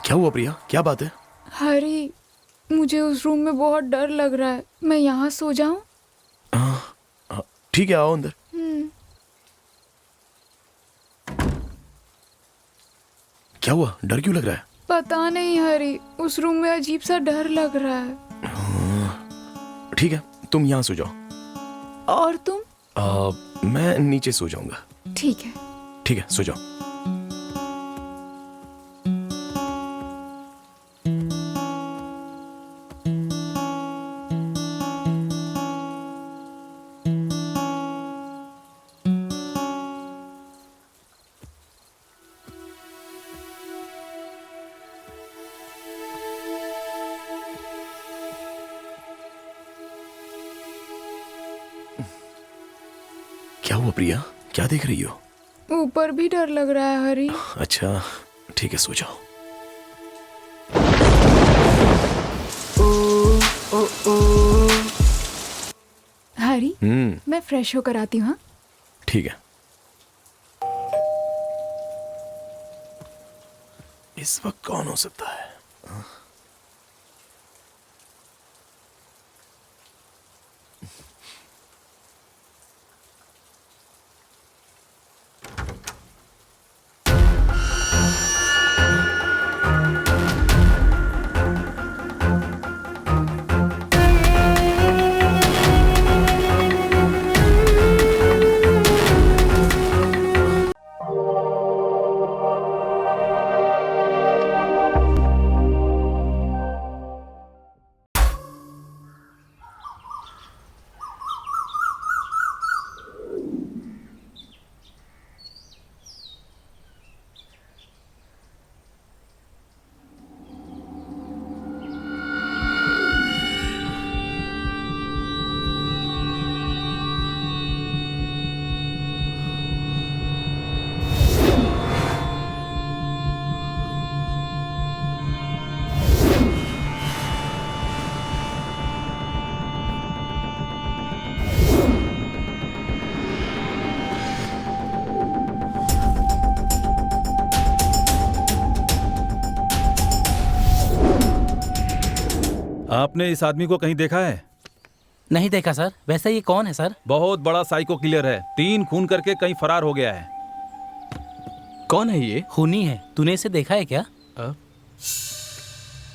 क्या हुआ प्रिया, क्या बात है? हरी, मुझे उस रूम में बहुत डर लग रहा है। मैं यहाँ सो जाऊं? ठीक है, आओ अंदर। क्या हुआ, डर क्यों लग रहा है? पता नहीं हरी, उस रूम में अजीब सा डर लग रहा है। ठीक है, तुम यहाँ सो जाओ। और तुम? मैं नीचे सो जाऊंगा। ठीक है। ठीक है, सो जाओ। क्या हुआ प्रिया, क्या देख रही हो? ऊपर भी डर लग रहा है हरी। अच्छा, ठीक है, सो जाओ। हरी, मैं फ्रेश होकर आती हूँ। हाँ? ठीक है। इस वक्त कौन हो सकता है? आपने इस आदमी को कहीं देखा है? नहीं देखा सर। वैसे ये कौन है सर? बहुत बड़ा साइको किलर है, 3 खून करके कहीं फरार हो गया है। कौन है ये? खूनी है। तूने इसे देखा है क्या?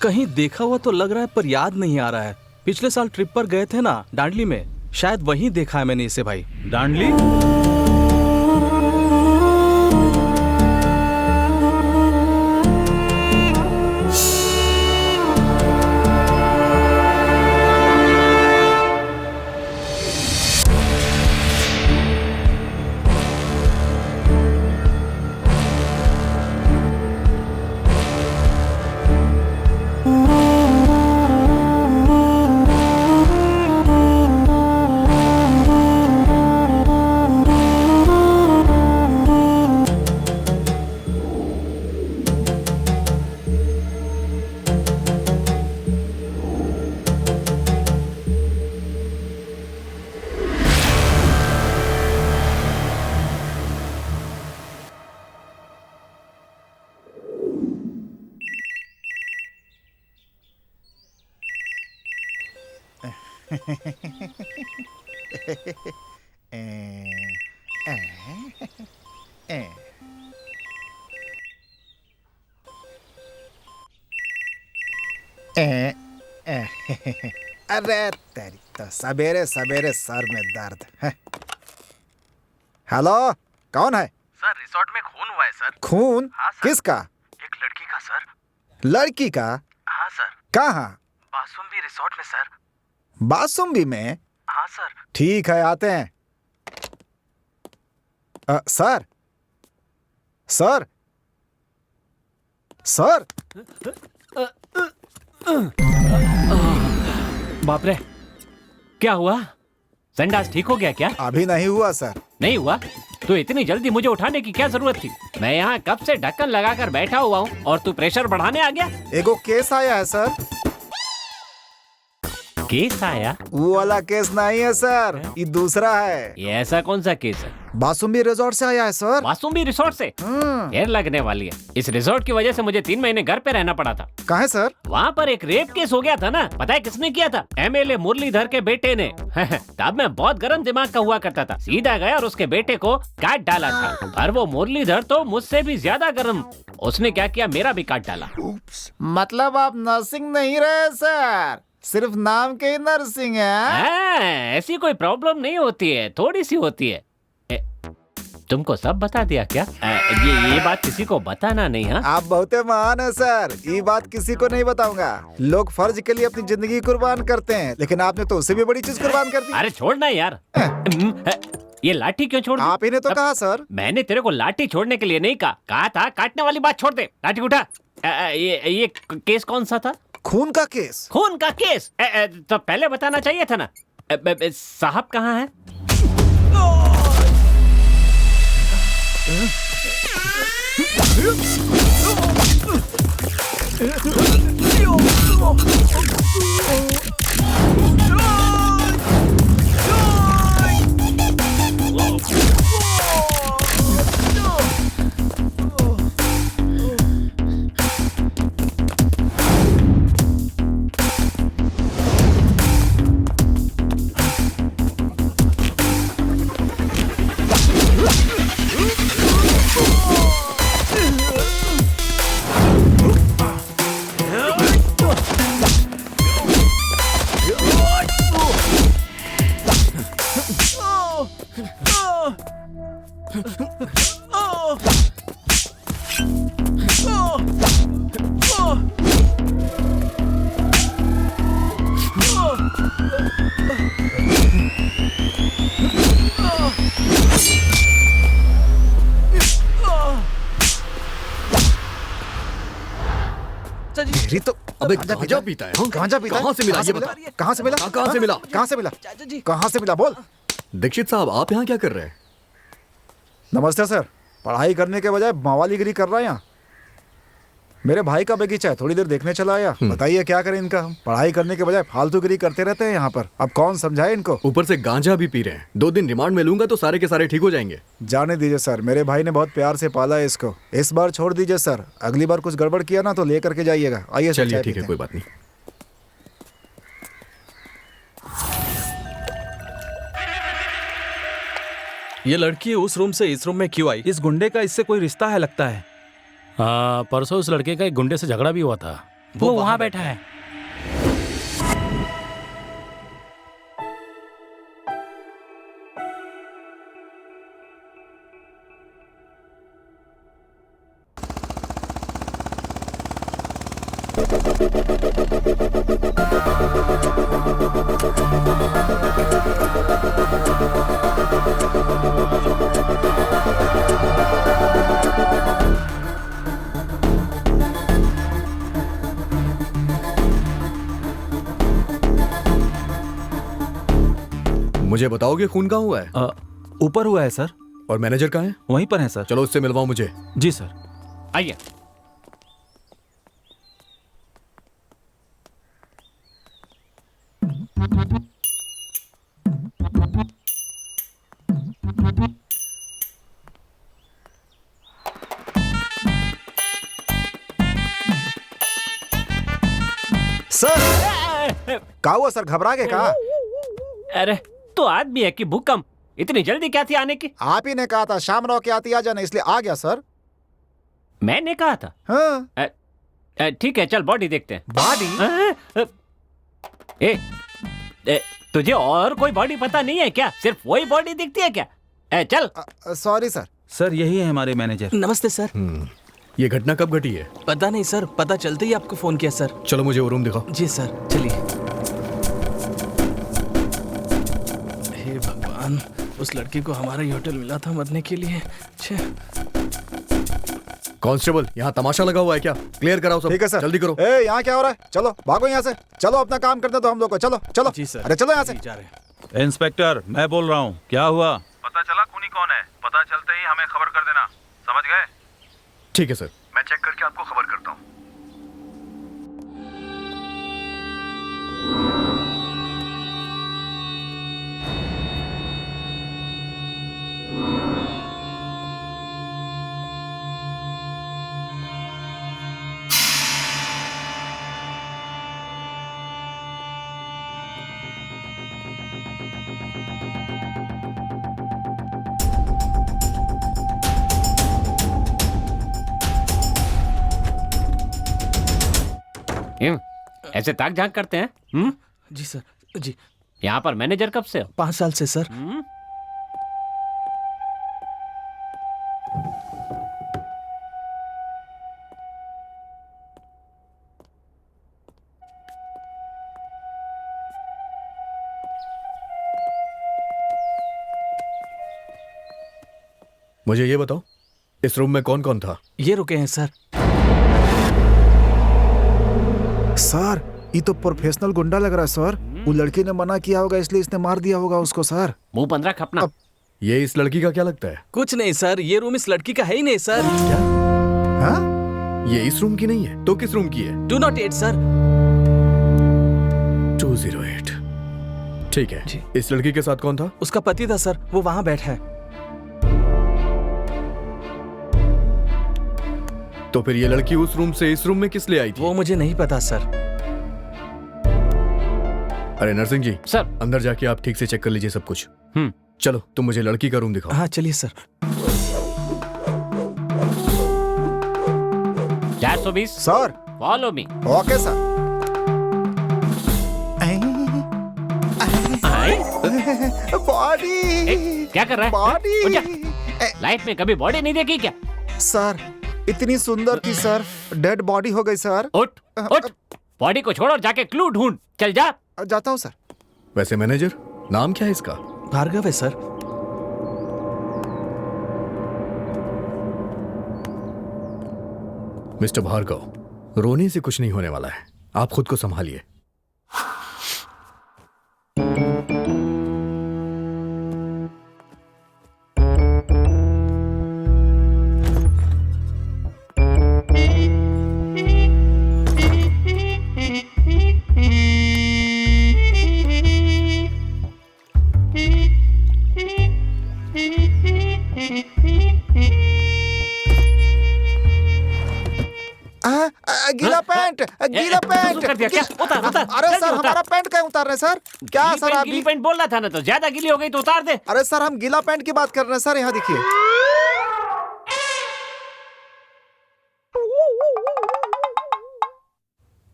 कहीं देखा हुआ तो लग रहा है पर याद नहीं आ रहा है। पिछले साल ट्रिप पर गए थे ना, डांडली में, शायद वहीं देखा है मैंने इसे भाई। डांडली? अरे तेरी तो सवेरे सवेरे सर में दर्द है। हेलो, कौन है? सर, रिसोर्ट में खून हुआ है सर। खून? हाँ सर। किसका? एक लड़की का सर। लड़की का? हाँ सर। कहाँ? बासुम्बी रिसोर्ट में सर। बासुम्बी में? हाँ सर। ठीक है, आते हैं। Sir, sir, sir. बाप रे, क्या हुआ? संडास ठीक हो गया क्या? अभी नहीं हुआ सर। नहीं हुआ? तो इतनी जल्दी मुझे उठाने की क्या जरूरत थी? मैं यहाँ कब से ढक्कन लगाकर बैठा हुआ हूँ और तू प्रेशर बढ़ाने आ गया? एगो केस आया है सर। केस आया? वो वाला केस नहीं है सर, ये दूसरा है। ये ऐसा कौन सा केस है? बासुंबी रिजॉर्ट से आया है सर। मासूमी रिसोर्ट से? देर लगने वाली है। इस रिसोर्ट की वजह से मुझे 3 महीने घर पे रहना पड़ा था। कहाँ है सर? वहाँ पर एक रेप केस हो गया था ना, पता है किसने किया था? MLA मुरलीधर के बेटे ने। तब मैं बहुत गर्म दिमाग का हुआ करता था, सीधा गया और उसके बेटे को काट डाला था। पर वो मुरलीधर तो मुझसे भी ज्यादा गर्म, उसने क्या किया, मेरा भी काट डाला। मतलब आप नर्सिंग नहीं रहे सर, सिर्फ नाम के ही नर्सिंग है? ऐसी कोई प्रॉब्लम नहीं होती है, थोड़ी सी होती है। तुमको सब बता दिया क्या? ये बात किसी को बताना नहीं। हाँ, आप बहुत महान है सर, ये बात किसी को नहीं बताऊंगा। लोग फर्ज के लिए अपनी जिंदगी कुर्बान करते हैं, लेकिन आपने तो उससे भी बड़ी चीज कुर्बान कर दी। अरे छोड़ना यार। ये लाठी क्यों छोड़ दी? आप ही ने तो कहा सर। मैंने तेरे को लाठी छोड़ने के लिए नहीं कहा था काटने वाली बात छोड़ दे। लाठी उठा। ये केस कौन सा था? खून का केस। खून का केस? तो पहले बताना चाहिए था ना। साहब कहाँ है? मेरी तो अबे गांजा पीता है? गांजा पीता है? कहाँ से मिला ये बता? कहाँ से मिला? कहाँ से मिला? कहाँ से मिला? कहाँ से मिला बोल। दीक्षित साहब, आप यहाँ क्या कर रहे हैं? नमस्ते सर, पढ़ाई करने के बजाय मावालीगिरी कर रहा है यहाँ। मेरे भाई का बगीचा है, थोड़ी देर देखने चला आया। बताइए क्या करें इनका हम? पढ़ाई करने के बजाय फालतूगिरी करते रहते हैं यहाँ पर। अब कौन समझाए इनको? ऊपर से गांजा भी पी रहे हैं। 2 दिन रिमांड में लूंगा तो सारे के सारे ठीक हो जाएंगे। जाने दीजिए सर, मेरे भाई ने बहुत प्यार से पाला है इसको। इस बार छोड़ दीजिए सर, अगली बार कुछ गड़बड़ किया ना तो ले करके जाइएगा। आइए सर, चलिए चाय ठीक है, पीते कोई बात नहीं। ये लड़की उस रूम से इस रूम में क्यों आई? इस गुंडे का इससे कोई रिश्ता है लगता है। हाँ, परसों उस लड़के का एक गुंडे से झगड़ा भी हुआ था। वो वहाँ बैठा है। मुझे बताओगे खून कहाँ हुआ है? ऊपर हुआ है सर। और मैनेजर कहाँ है? वहीं पर है सर। चलो उससे मिलवाओ मुझे। जी सर। आइए। सर क्या हुआ सर, घबरा गए कहा? अरे तो आदमी है कि भूकंप? इतनी जल्दी क्या थी आने की? आप ही ने कहा था शाम रहो के आती आ जाना, इसलिए आ गया सर। मैंने कहा था? हाँ। ठीक है, चल बॉडी देखते हैं। बॉडी? तुझे और कोई बॉडी पता नहीं है क्या? सिर्फ वही बॉडी दिखती है क्या? चल। Sorry sir. सर यही है हमारे मैनेजर। नमस्ते सर। ये घटना कब घटी है? पता नहीं सर, पता चलते ही आपको फोन किया सर। चलो मुझे वो रूम दिखाओ। जी सर, चलिए। हे भगवान, उस लड़की को हमारा ही होटल मिला था मरने के लिए। कांस्टेबल, यहाँ तमाशा लगा हुआ है क्या? क्लियर कराओ सब। ठीक है सर, जल्दी करो। यहाँ क्या हो रहा है? चलो भागो यहाँ से, चलो अपना काम करते दो हम लोग को। चलो चलो। जी सर। अरे चलो यहाँ से। जा रहे। इंस्पेक्टर, मैं बोल रहा हूँ, क्या हुआ? पता चला खूनी कौन है? पता चलते ही हमें खबर कर देना, समझ गए? ठीक है सर। मैं चेक करके आपको खबर करता हूँ। क्यों ऐसे ताक झांक करते हैं? जी सर, जी। यहाँ पर मैनेजर कब से हो? 5 साल से सर। मुझे ये बताओ, इस रूम में कौन कौन था? ये रुके हैं सर। सर ये तो प्रोफेशनल गुंडा लग रहा है सर। वो लड़की ने मना किया होगा इसलिए इसने मार दिया होगा उसको सर। मुंह बंद रख अपना। ये इस लड़की का क्या लगता है? कुछ नहीं सर, ये रूम इस लड़की का है ही नहीं सर। क्या? हाँ? ये इस रूम की नहीं है तो किस रूम की है? 208 सर। 208। ठीक है जी। इस लड़की के साथ कौन था? उसका पति था सर, वो वहां बैठा है। तो फिर ये लड़की उस रूम से इस रूम में किस लिए आई थी? वो मुझे नहीं पता सर। अरे नरसिंह जी सर। अंदर जाके आप ठीक से चेक कर लीजिए सब कुछ। चलो तुम मुझे लड़की का रूम दिखाओ। हाँ चलिए sir. 420 sir follow me. Okay sir. Body क्या कर रहा है? बॉडी। उठ जा। लाइफ में कभी बॉडी नहीं देखी क्या? सर इतनी सुंदर थी सर, डेड बॉडी हो गई सर। उठ उठ, बॉडी को छोड़ और जाके क्लू ढूंढ। चल जा। जाता हूँ सर। वैसे मैनेजर नाम क्या है इसका? भार्गव है सर। मिस्टर भार्गव, रोने से कुछ नहीं होने वाला है, आप खुद को संभालिए। गीला पैंट, गीला पैंट। कर दिया क्या? उतार उतार। अरे जल्दी सर उतार। हमारा पैंट कहीं उतार रहे हैं सर? क्या गीली सर पैंट, आप गीली पैंट बोल रहा था ना, तो ज्यादा गीली हो गई तो उतार दे। अरे सर हम गीला पैंट की बात कर रहे हैं सर, यहाँ देखिए।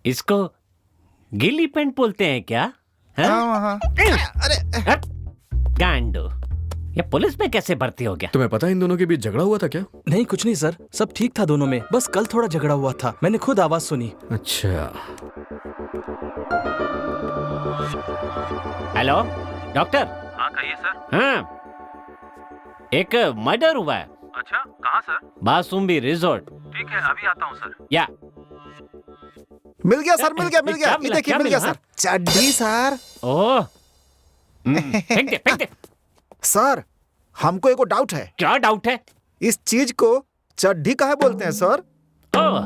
इसको गीली पैंट बोलते हैं क्या? हाँ। हट, गांडो, ये पुलिस में कैसे भर्ती हो गया? तुम्हें पता है इन दोनों के बीच झगड़ा हुआ था क्या? नहीं कुछ नहीं सर, सब ठीक था दोनों में, बस कल थोड़ा झगड़ा हुआ था, मैंने खुद आवाज सुनी। अच्छा। Hello doctor. हाँ कहिए सर। हाँ, एक मर्डर हुआ है अच्छा कहाँ सर? बासुम्बी रिजॉर्ट। ठीक है अभी आता हूँ सर। या मिल गया सर, मिल गया मिल गया। क्या ये मिला, देखिए क्या मिल गया मिला? सर, चड्डी सर। ओह, फेंक दे फेंक दे। सर हमको एक डाउट है। क्या डाउट है? इस चीज को चड्डी काहे बोलते हैं सर? ओह,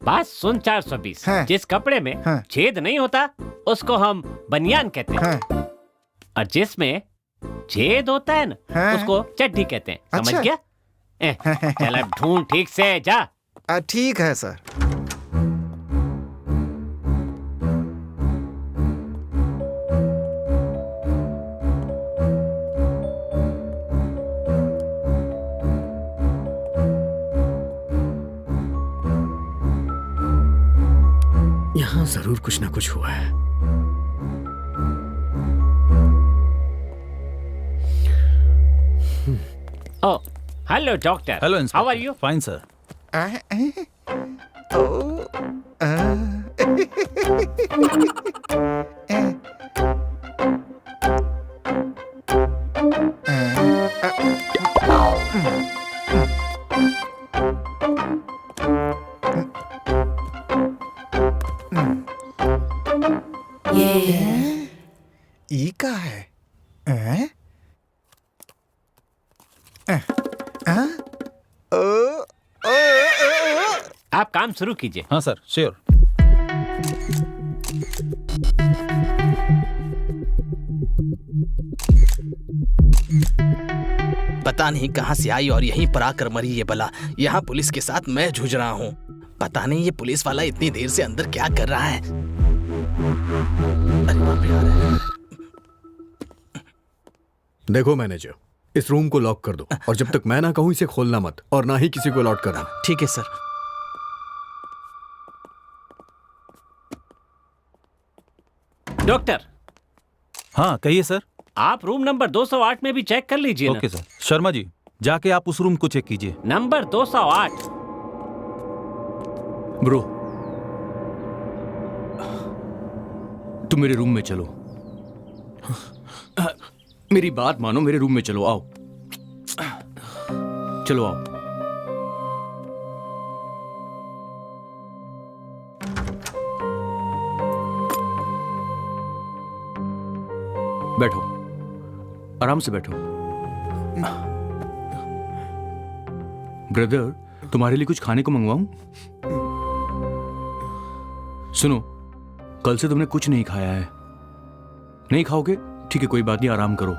बात सुन 420। हाँ। जिस कपड़े में हाँ। छेद नहीं होता उसको हम बनियान कहते हैं, हाँ। और जिसमें छेद होता है ना हाँ। उसको चड्डी कहते हैं। समझ अच्छा। गया? चल अब ढूंढ ठीक से, जा। ठीक है सर। यहाँ जरूर कुछ ना कुछ हुआ है। Oh, hello doctor. Hello how are you? Fine sir. ई का है? आप काम शुरू कीजिए। हाँ सर श्योर। पता नहीं कहाँ से आई और यहीं पर आकर मरी ये बला। यहाँ पुलिस के साथ मैं जूझ रहा हूँ। पता नहीं ये पुलिस वाला इतनी देर से अंदर क्या कर रहा है। अरे बाप रे, आ रहा है। देखो मैनेजर, इस रूम को लॉक कर दो और जब तक मैं ना कहूं इसे खोलना मत और ना ही किसी को लॉक करना। ठीक है सर। डॉक्टर, हाँ कहिए सर। आप रूम नंबर 208 में भी चेक कर लीजिए ना। Okay sir. शर्मा जी, जाके आप उस रूम को चेक कीजिए। नंबर 208। ब्रो, तुम मेरे रूम में चलो। मेरी बात मानो, मेरे रूम में चलो, आओ। चलो आओ। बैठो, आराम से बैठो। ब्रदर, तुम्हारे लिए कुछ खाने को मंगवाऊं? सुनो, कल से तुमने कुछ नहीं खाया है। नहीं खाओगे? ठीक है, कोई बात नहीं, आराम करो।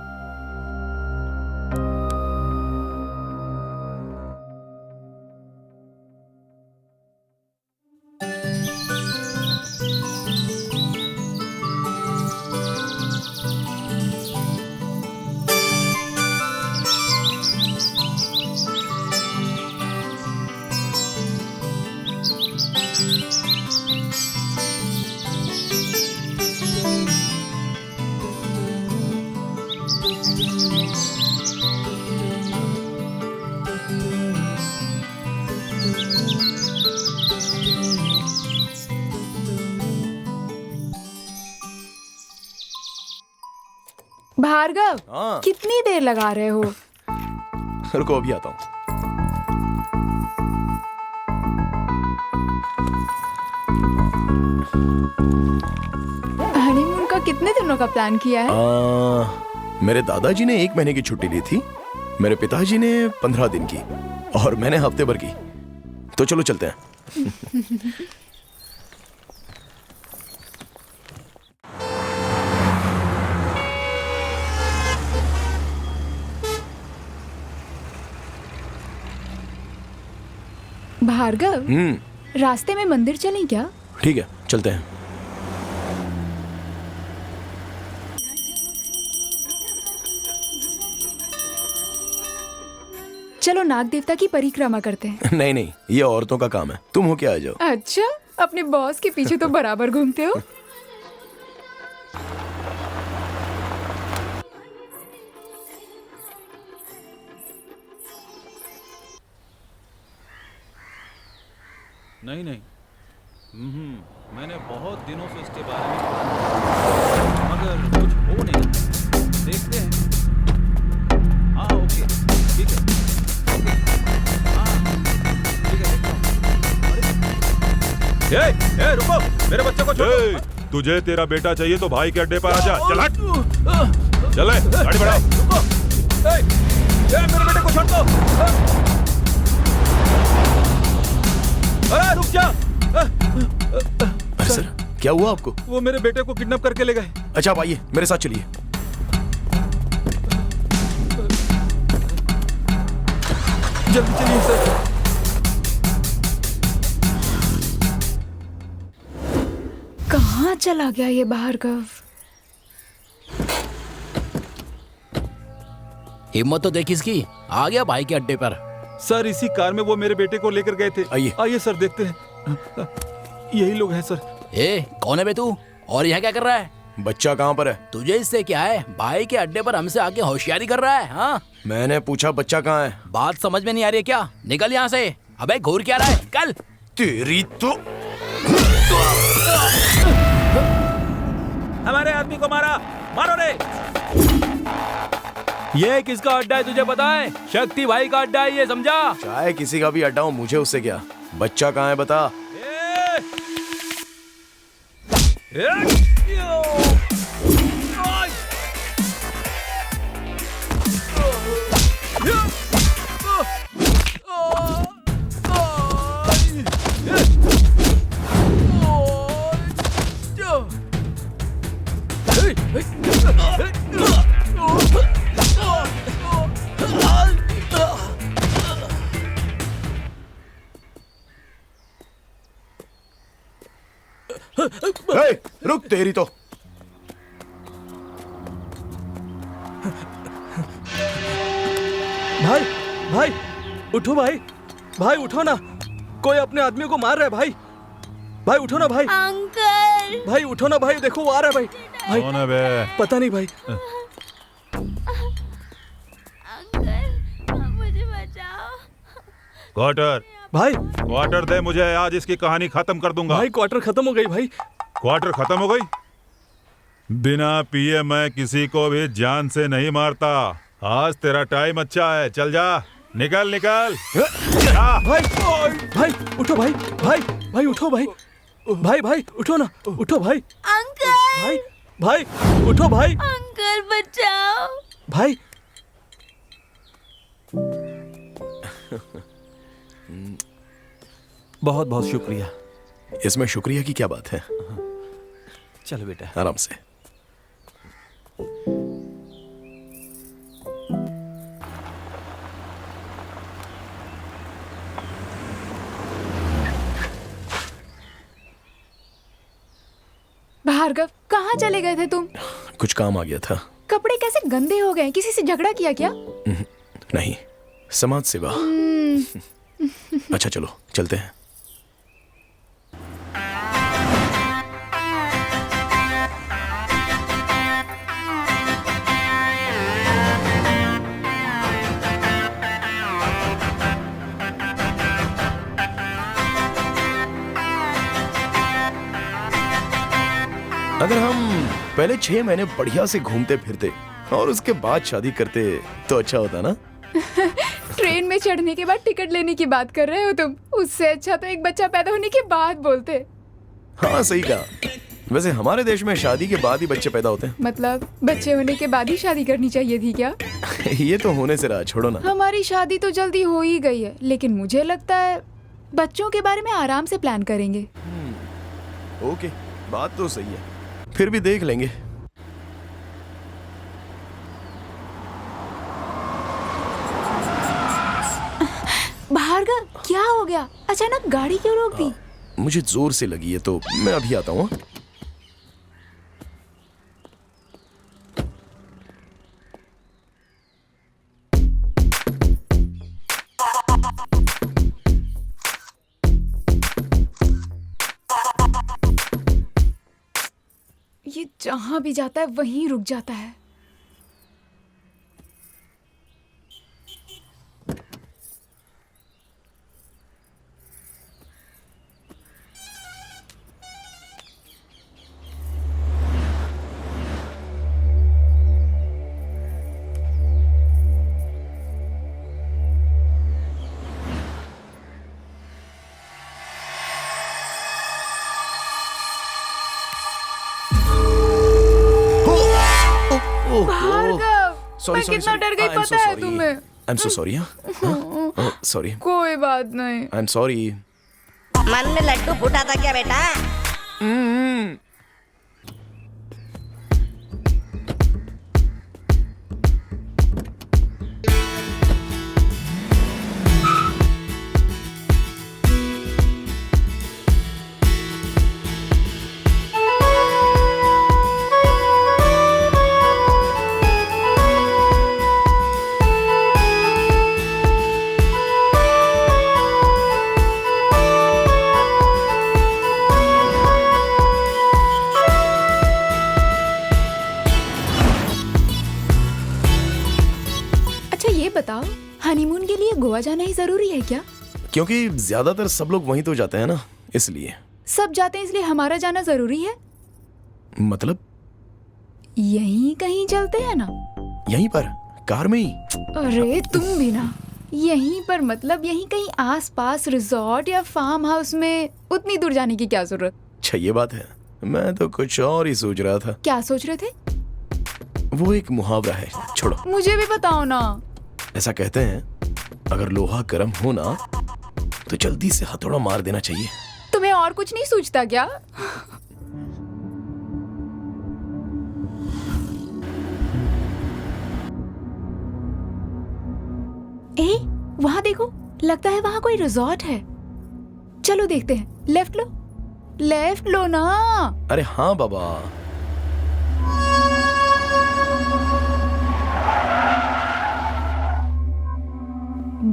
भार्गव, हाँ। कितनी देर लगा रहे हो? रुको, अभी आता हूँ। हनीमून का कितने दिनों का प्लान किया है? मेरे दादाजी ने 1 महीने की छुट्टी ली थी, मेरे पिताजी ने 15 दिन की, और मैंने हफ्ते भर की। तो चलो चलते हैं। भार्गव, रास्ते में मंदिर चलें क्या? ठीक है, चलते हैं। चलो नाग देवता की परिक्रमा करते हैं। नहीं नहीं, ये औरतों का काम है, तुम हो क्या, आ जाओ। अच्छा, अपने बॉस के पीछे तो बराबर घूमते हो। नहीं नहीं, मैंने बहुत दिनों से इसके बारे में पढ़ा, मगर कुछ हो नहीं। देखते हैं। हाँ ओके, ठीक है। हाँ ठीक है, देखता हूँ। ए रुको, मेरे बच्चे को छोड़ो। तुझे तेरा बेटा चाहिए तो भाई के अड्डे पर आजा। चल हट, चले, गाड़ी बढ़ाओ। मेरे बेटे को छोड़ दो। रुक जा। अरे सर, क्या हुआ आपको? वो मेरे बेटे को किडनैप करके ले गए। अच्छा, आप आइए, मेरे साथ चलिए। जल्दी चलिए सर। कहाँ चला गया ये भार्गव? हिम्मत तो देखी इसकी, आ गया भाई के अड्डे पर। सर, इसी कार में वो मेरे बेटे को लेकर गए थे। आइए। आइए सर, देखते हैं। यही लोग हैं सर। ए, कौन है बे तू? और यहाँ क्या कर रहा है? बच्चा कहाँ पर है? तुझे इससे क्या है? भाई के अड्डे पर हमसे आके होशियारी कर रहा है? हाँ, मैंने पूछा बच्चा कहाँ है। बात समझ में नहीं आ रही है क्या? निकल यहाँ से। अबे घूर क्या रहा है? कल तेरी तो। हमारे आदमी को मारा, मारो रे। ये किसका अड्डा है तुझे पता है? शक्ति भाई का अड्डा है ये, समझा? चाहे किसी का भी अड्डा हो, मुझे उससे क्या। बच्चा कहाँ है बता। हे, रुक, तेरी तो। भाई, भाई, उठो भाई, भाई उठो ना, कोई अपने आदमी को मार रहा है भाई, भाई उठो ना भाई। अंकल, भाई उठो ना भाई, देखो वो आ रहा है भाई। भाई कौन है बे? पता नहीं भाई। मुझे बचाओ क्वार्टर भाई क्वार्टर दे मुझे, आज इसकी कहानी खत्म कर दूंगा। भाई क्वार्टर खत्म हो गई भाई। क्वार्टर खत्म हो गई? बिना पिए मैं किसी को भी जान से नहीं मारता। आज तेरा टाइम अच्छा है, चल जा, निकल निकल। भाई भाई उठो भाई, भाई भाई उठो भाई, भाई भाई उठो ना, उठो भाई। अंकल भाई भाई उठो भाई, अंकल बचाओ। भाई बहुत बहुत शुक्रिया। इसमें शुक्रिया की क्या बात है? चलो बेटा। आराम से। भार्गव, कहाँ चले गए थे तुम? कुछ काम आ गया था। कपड़े कैसे गंदे हो गए? किसी से झगड़ा किया क्या? नहीं, समाज सेवा। अच्छा चलो चलते हैं। अगर हम पहले 6 महीने बढ़िया से घूमते फिरते और उसके बाद शादी करते तो अच्छा होता ना? ट्रेन में चढ़ने के बाद टिकट लेने की बात कर रहे हो तुम? उससे अच्छा तो एक बच्चा पैदा होने के बाद बोलते। हाँ सही कहा। वैसे हमारे देश में शादी के बाद ही बच्चे पैदा होते हैं। मतलब बच्चे होने के बाद ही शादी करनी चाहिए थी क्या? ये तो होने से रहा, छोड़ो ना। हमारी शादी तो जल्दी हो ही गई है, लेकिन मुझे लगता है बच्चों के बारे में आराम से प्लान करेंगे। ओके, बात तो सही है, फिर भी देख लेंगे। भार्गव, क्या हो गया? अचानक गाड़ी क्यों रोक दी? मुझे जोर से लगी है तो मैं अभी आता हूँ। ये जहां भी जाता है वहीं रुक जाता है। भार्गव, मैं कितना डर गई पता है तुम्हें? I am so sorry. Sorry. कोई बात नहीं। I am sorry. मन में लड्डू फूटा था क्या बेटा? बताओ, हनीमून के लिए गोवा जाना ही जरूरी है क्या? क्योंकि ज्यादातर सब लोग वहीं तो जाते हैं ना, इसलिए। सब जाते हैं इसलिए हमारा जाना जरूरी है? मतलब यहीं कहीं चलते हैं ना? यहीं पर कार में ही? अरे तुम भी ना। यहीं पर मतलब यहीं कहीं आसपास रिजॉर्ट या फार्म हाउस में। उतनी दूर जाने की क्या जरूरत? अच्छा ये बात है, मैं तो कुछ और ही सोच रहा था। क्या सोच रहे थे? वो एक मुहावरा है, छोड़ो। मुझे भी बताओ ना। ऐसा कहते हैं, अगर लोहा गर्म हो ना तो जल्दी से हथौड़ा मार देना चाहिए। तुम्हें और कुछ नहीं सूझता क्या? वहां देखो, लगता है वहां कोई रिजॉर्ट है। चलो देखते हैं। लेफ्ट लो, लेफ्ट लो ना। अरे हाँ बाबा।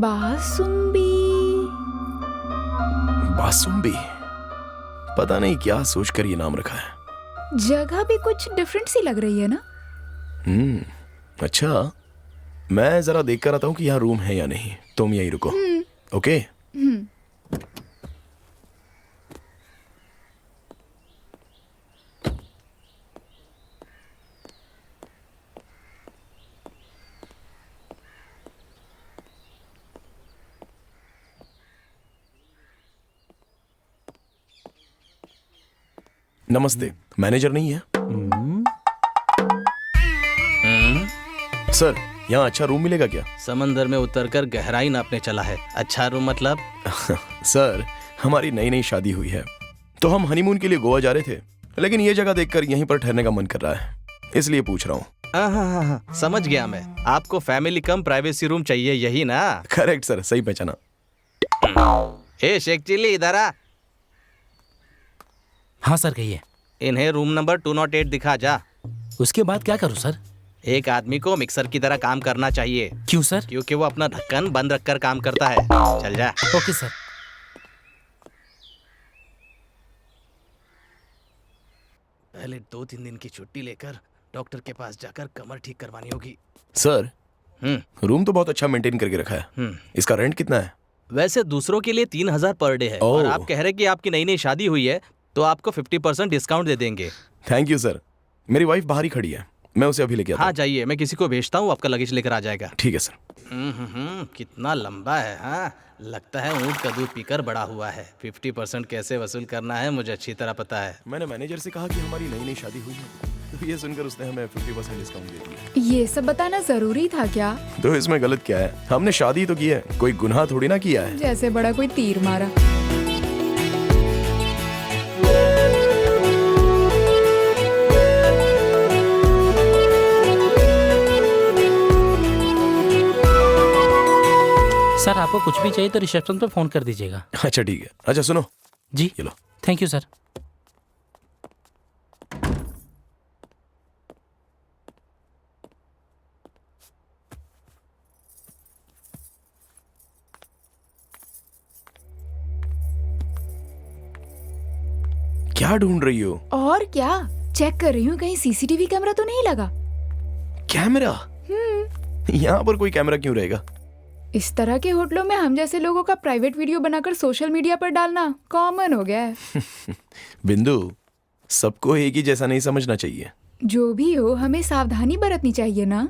बासुंबी। बासुंबी पता नहीं क्या सोचकर ये नाम रखा है। जगह भी कुछ डिफरेंट सी लग रही है ना। अच्छा, मैं जरा देख कर आता हूँ कि यहाँ रूम है या नहीं। तुम यहीं रुको। ओके। नमस्ते, मैनेजर नहीं है? सर, यहाँ अच्छा रूम मिलेगा क्या? समंदर में उतरकर गहराई नापने चला है। अच्छा रूम मतलब? सर, हमारी नई नई शादी हुई है तो हम हनीमून के लिए गोवा जा रहे थे, लेकिन ये जगह देखकर यहीं पर ठहरने का मन कर रहा है, इसलिए पूछ रहा हूँ। हाँ, समझ गया मैं। आपको फैमिली कम प्राइवेसी रूम चाहिए, यही ना? करेक्ट सर, सही पहचाना। ए शेख चिल्ली, इधर आ। हाँ सर, कहिए। इन्हें रूम नंबर 208 दिखा जा। उसके बाद क्या करूँ सर? एक आदमी को मिक्सर की तरह काम करना चाहिए। क्यों सर? क्योंकि वो अपना ढक्कन बंद रखकर काम करता है। चल जा। Okay sir. पहले 2-3 दिन की छुट्टी लेकर डॉक्टर के पास जाकर कमर ठीक करवानी होगी। सर, रूम तो बहुत अच्छा मेंटेन करके रखा है। इसका रेंट कितना है? वैसे दूसरों के लिए 3000 पर डे है, और आप कह रहे कि आपकी नई नई शादी हुई है तो आपको 50% डिस्काउंट दे देंगे। Thank you sir. मेरी वाइफ बाहर ही खड़ी है, मैं उसे अभी लेके आता हूं। हाँ जाइए, मैं किसी को भेजता हूँ, आपका लगेज लेकर आ जाएगा। ठीक है सर। कितना लंबा है। हाँ, लगता है ऊँट का दूध पीकर बड़ा हुआ है। 50% कैसे वसूल करना है मुझे अच्छी तरह पता है। मैंने मैनेजर से कहा कि हमारी नई नई शादी हुई है, तो ये सुनकर उसने हमें 50% डिस्काउंट दे दिया। ये सब बताना जरूरी था क्या? तो इसमें गलत क्या है? हमने शादी तो की है, कोई गुनाह थोड़ी ना किया है। जैसे बड़ा कोई तीर मारा। सर, आपको कुछ भी चाहिए तो रिसेप्शन पे फोन कर दीजिएगा। अच्छा ठीक है। अच्छा सुनो जी, ये लो। Thank you sir. क्या ढूंढ रही हो? और क्या चेक कर रही हूँ, कहीं सीसीटीवी कैमरा तो नहीं लगा। कैमरा? यहाँ पर कोई कैमरा क्यों रहेगा? इस तरह के होटलों में हम जैसे लोगों का प्राइवेट वीडियो बनाकर सोशल मीडिया पर डालना कॉमन हो गया है। बिंदु, सबको एक ही जैसा नहीं समझना चाहिए। जो भी हो, हमें सावधानी बरतनी चाहिए ना।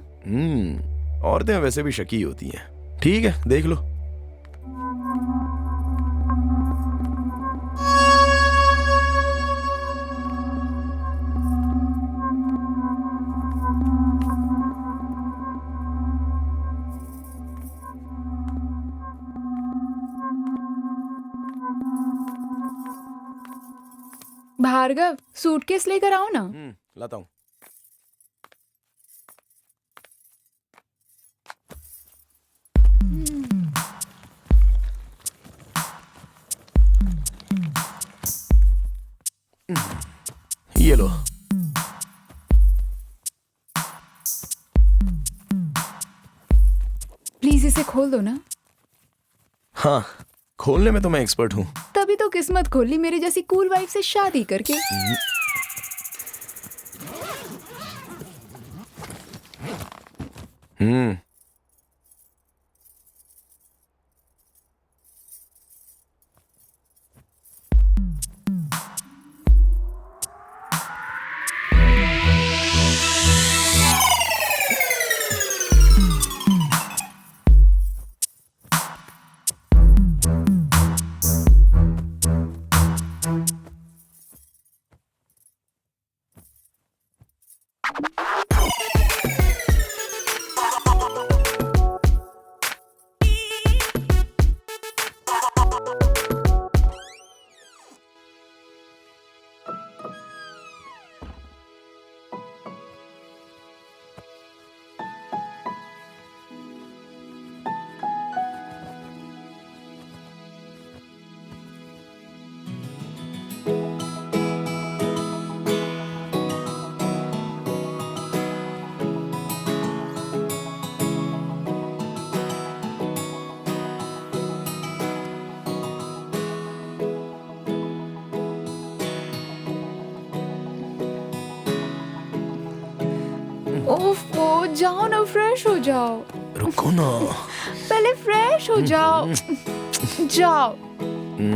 औरतें वैसे भी शकी होती हैं। ठीक है, देख लो। भार्गव, सूटकेस लेकर आओ ना। लाता हूँ। ये लो। प्लीज इसे खोल दो ना। हाँ, खोलने में तो मैं एक्सपर्ट हूँ। तभी तो किस्मत खोली मेरी जैसी कूल वाइफ से शादी करके। ओफो, जाओ ना, फ्रेश हो जाओ। रुको ना। पहले फ्रेश हो जाओ। जाओ,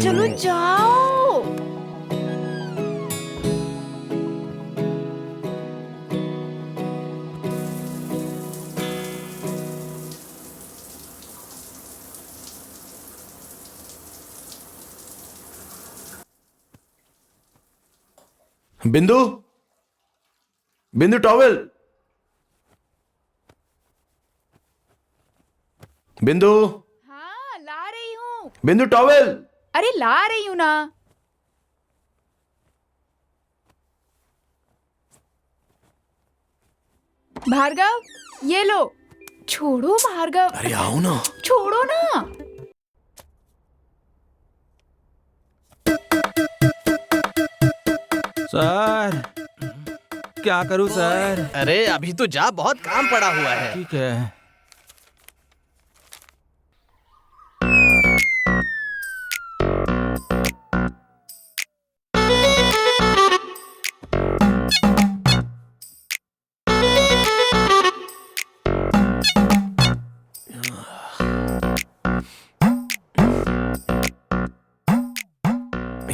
चलो जाओ। बिंदु, बिंदु टॉवेल। बिंदु, हाँ, ला रही हूँ। बिंदु टॉवेल। अरे ला रही हूँ ना। भार्गव, ये लो। छोड़ो भार्गव। अरे आओ ना। छोड़ो ना। सर, क्या करूं सर? अरे अभी तो जा, बहुत काम पड़ा हुआ है। ठीक है।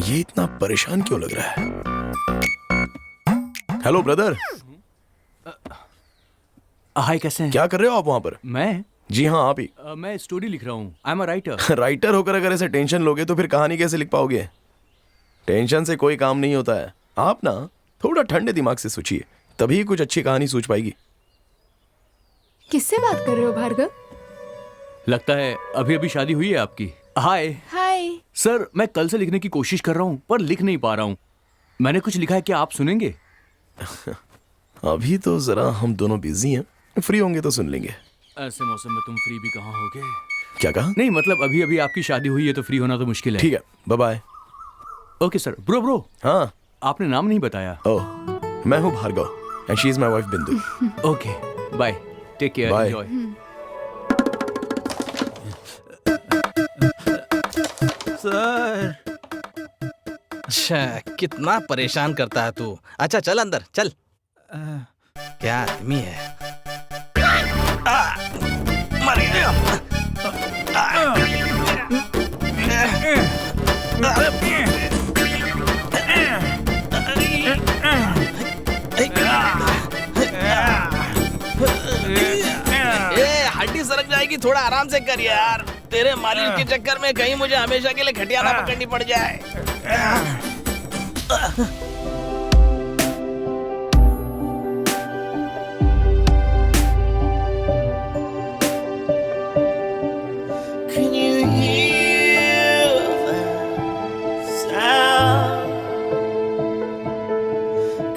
ये इतना परेशान क्यों लग रहा है? Hello brother. हाय, कैसे हैं? क्या कर रहे हो आप वहां पर? मैं जी हाँ, आप ही। मैं स्टोरी लिख रहा हूँ। I am a writer. Writer होकर अगर ऐसे टेंशन लोगे तो फिर कहानी कैसे लिख पाओगे? टेंशन से कोई काम नहीं होता है। आप ना थोड़ा ठंडे दिमाग से सोचिए, तभी कुछ अच्छी कहानी सूझ पाएगी। किससे बात कर रहे हो भार्गव? लगता है अभी अभी शादी हुई है आपकी। हाय हाय। सर, मैं कल से लिखने की कोशिश कर रहा हूँ पर लिख नहीं पा रहा हूँ। मैंने कुछ लिखा है, क्या आप सुनेंगे? अभी तो जरा हम दोनों बिजी हैं, फ्री होंगे तो सुन लेंगे। ऐसे मौसम में तुम फ्री भी कहाँ होगे? क्या कहा? नहीं मतलब अभी अभी आपकी शादी हुई है तो फ्री होना तो मुश्किल है। ठीक है, bye bye. Okay sir. Bro हाँ, आपने नाम नहीं बताया। ओह, मैं हूँ Bhargav and she is my wife Bindu. Okay, bye, take care, Bye. Enjoy. Sir, अच्छा, कितना परेशान करता है तू। अच्छा चल अंदर चल। क्या आदमी है। मर गया। हड्डी सरक जाएगी, थोड़ा आराम से कर यार। तेरे मालिक के चक्कर में कहीं मुझे हमेशा के लिए खटिया ना पकड़नी पड़ जाए। Can you hear that sound?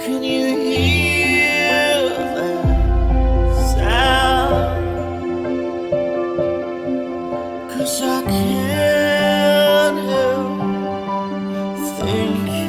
Can you hear that sound? 'Cause I can't help thinking.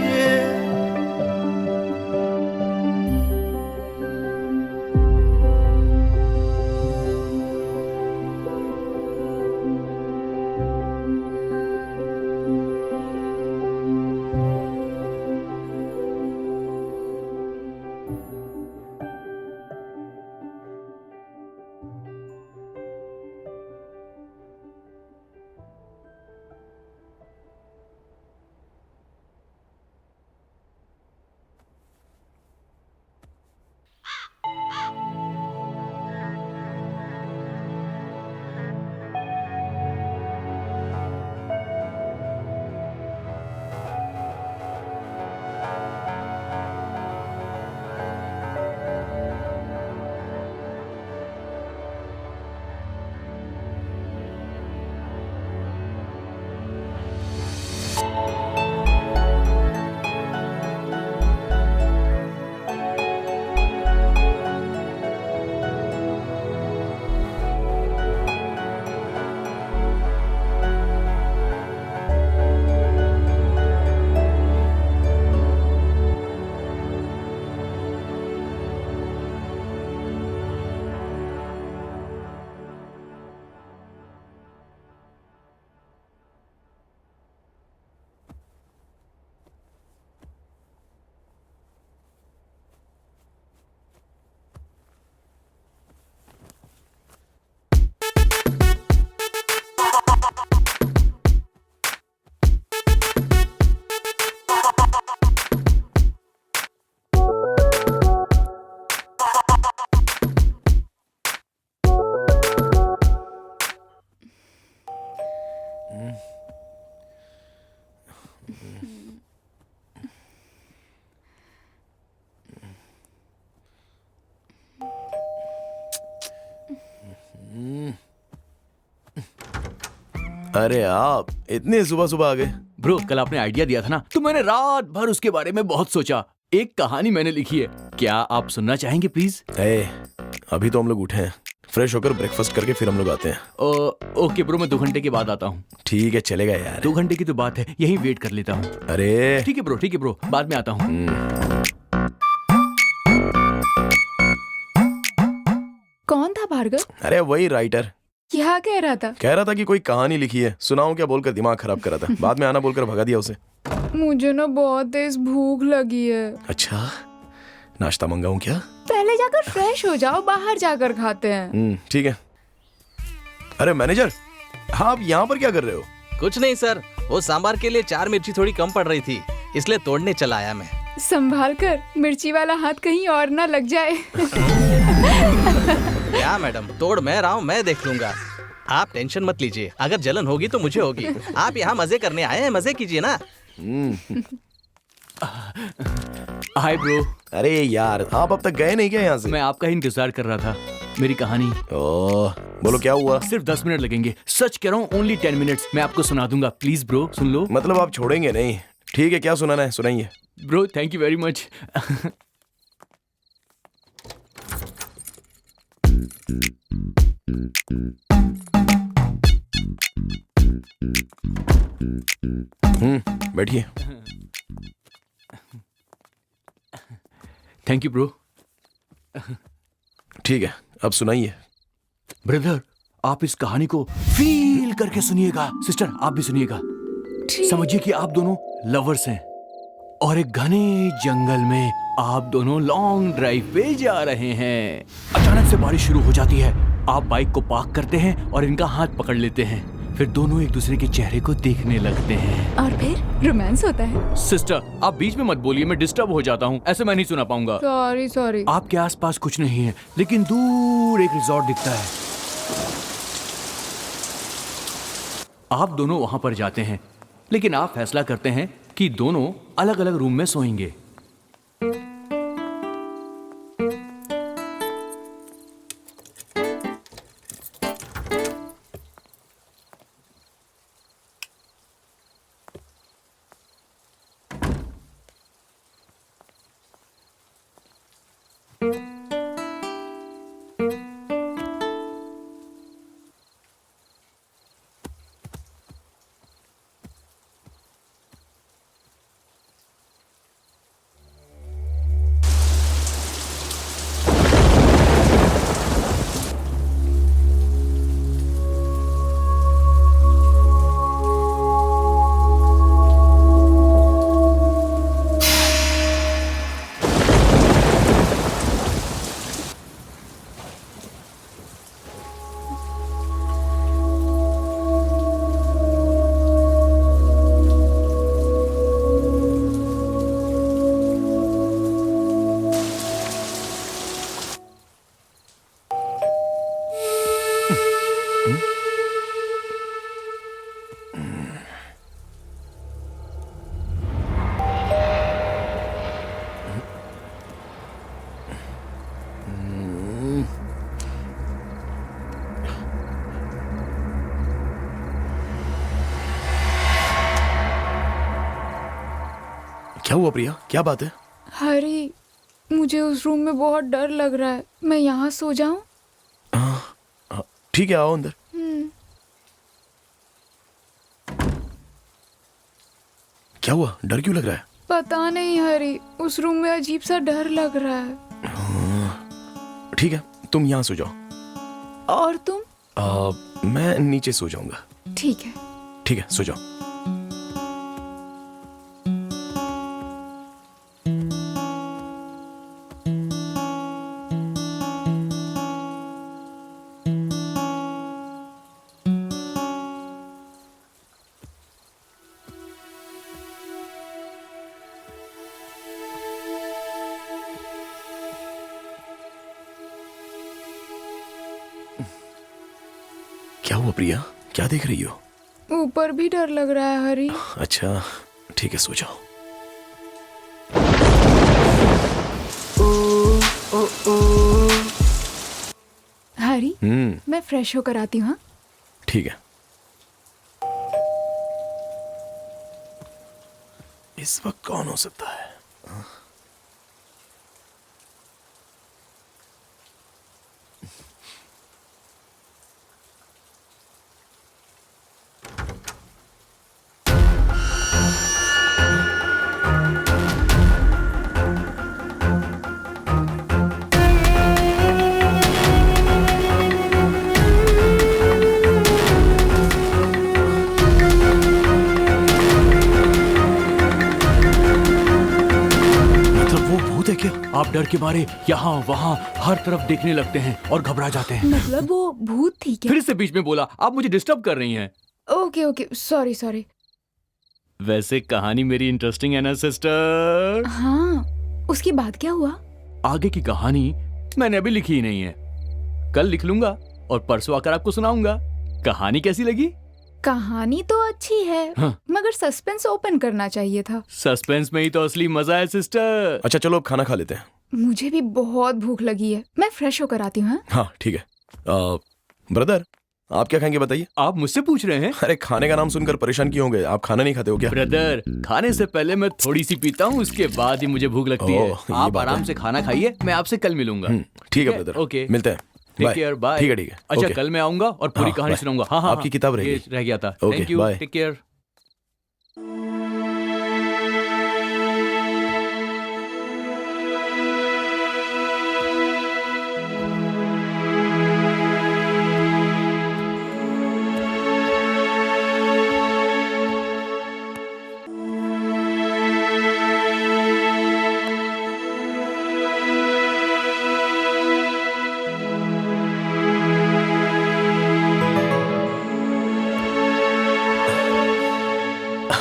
अरे आप इतने सुबह सुबह आ गए? ब्रो कल आपने आइडिया दिया था ना, तो मैंने रात भर उसके बारे में बहुत सोचा। एक कहानी मैंने लिखी है, क्या आप सुनना चाहेंगे प्लीज? अभी तो हम लोग उठे हैं, फ्रेश होकर ब्रेकफास्ट करके फिर हम लोग आते हैं। ओके ब्रो, मैं 2 घंटे के बाद आता हूँ। ठीक है, चलेगा यार। 2 घंटे की तो बात है, यहीं वेट कर लेता हूँ। अरे ठीक है ब्रो, बाद में आता हूँ। कौन था भार्गव? अरे वही राइटर। क्या कह रहा था? कह रहा था कि कोई कहानी लिखी है, सुनाऊं क्या बोलकर दिमाग खराब कर रहा था। बाद में आना बोलकर भगा दिया उसे। मुझे ना बहुत तेज भूख लगी है। अच्छा, नाश्ता मंगाऊं क्या? पहले जाकर फ्रेश हो जाओ, बाहर जाकर खाते हैं। ठीक है। अरे मैनेजर, आप यहाँ पर क्या कर रहे हो? कुछ नहीं सर, वो सांबार के लिए 4 मिर्ची थोड़ी कम पड़ रही थी, इसलिए तोड़ने चला आया मैं। संभाल कर, मिर्ची वाला हाथ कहीं और ना लग जाए। क्या मैडम, तोड़ मैं रहा हूँ, मैं देख लूंगा। आप टेंशन मत लीजिए, अगर जलन होगी तो मुझे होगी। आप यहाँ मजे करने आए हैं, मजे कीजिए ना। Hi bro. अरे यार, आप अब तक गए नहीं क्या यहाँ से? मैं आपका ही इंतजार कर रहा था। मेरी कहानी। ओह, बोलो क्या हुआ? सिर्फ 10 मिनट लगेंगे, सच कह रहा हूँ, ओनली 10 मिनट्स। मैं आपको सुना दूंगा, प्लीज ब्रो सुन लो। मतलब आप छोड़ेंगे नहीं? ठीक है, क्या सुनाना है सुनाइए। Bro thank you very much. बैठिए। Thank you bro. ठीक है, अब सुनाइए। ब्रदर, आप इस कहानी को फील करके सुनिएगा। सिस्टर, आप भी सुनिएगा। समझिए कि आप दोनों लवर्स हैं और एक घने जंगल में आप दोनों लॉन्ग ड्राइव पे जा रहे हैं। अचानक से बारिश शुरू हो जाती है। आप बाइक को पार्क करते हैं और इनका हाथ पकड़ लेते हैं। फिर दोनों एक दूसरे के चेहरे को देखने लगते हैं और फिर रोमांस होता है। सिस्टर, आप बीच में मत बोलिए, मैं डिस्टर्ब हो जाता हूँ। ऐसे मैं नहीं सुना पाऊंगा। सॉरी। आपके आसपास कुछ नहीं है, लेकिन दूर एक रिजॉर्ट दिखता है। आप दोनों वहां पर जाते हैं, लेकिन आप फैसला करते हैं कि दोनों अलग अलग रूम में सोएंगे। क्या हुआ प्रिया, क्या बात है? हरी, मुझे उस रूम में बहुत डर लग रहा है। मैं यहाँ सो जाऊं? ठीक है, आओ अंदर। क्या हुआ, डर क्यों लग रहा है? पता नहीं हरी, उस रूम में अजीब सा डर लग रहा है। ठीक है, तुम यहाँ सो जाओ। और तुम? मैं नीचे सो जाऊंगा। ठीक है। ठीक है, सो जाओ। क्या हुआ प्रिया, क्या देख रही हो? ऊपर भी डर लग रहा है हरी। अच्छा, ठीक है, सो जाओ। हरी, मैं फ्रेश होकर आती हूँ। ठीक है। इस वक्त कौन हो सकता है? आप डर के मारे यहाँ वहाँ हर तरफ देखने लगते हैं और घबरा जाते हैं। मतलब वो भूत थी क्या? फिर से बीच में बोला, आप मुझे डिस्टर्ब कर रही हैं। Okay okay, sorry sorry. वैसे कहानी मेरी इंटरेस्टिंग है ना सिस्टर? हाँ, उसके बाद क्या हुआ? आगे की कहानी मैंने अभी लिखी ही नहीं है, कल लिख लूंगा और परसों आकर आपको सुनाऊंगा। कहानी कैसी लगी? कहानी तो अच्छी है, हाँ। मगर सस्पेंस ओपन करना चाहिए था। सस्पेंस में ही तो असली मजा है सिस्टर। अच्छा चलो अब खाना खा लेते हैं। मुझे भी बहुत भूख लगी है, मैं फ्रेश होकर आती हूँ। हाँ ठीक है। ब्रदर आप क्या खाएंगे बताइए? आप मुझसे पूछ रहे हैं? अरे खाने का नाम सुनकर परेशान क्यों हो गए? आप खाना नहीं खाते हो क्या? ब्रदर खाने से पहले मैं थोड़ी सी पीता हूँ, उसके बाद ही मुझे भूख लगती है। आप आराम से खाना खाइए, मैं आपसे कल मिलूंगा। ठीक है ब्रदर, ओके मिलते हैं। Take care, bye. ठीक है। अच्छा कल मैं आऊंगा और पूरी कहानी सुनाऊंगा। हाँ हाँ, आपकी किताब रह गई। रह गया था। Okay, thank you, bye. Take care.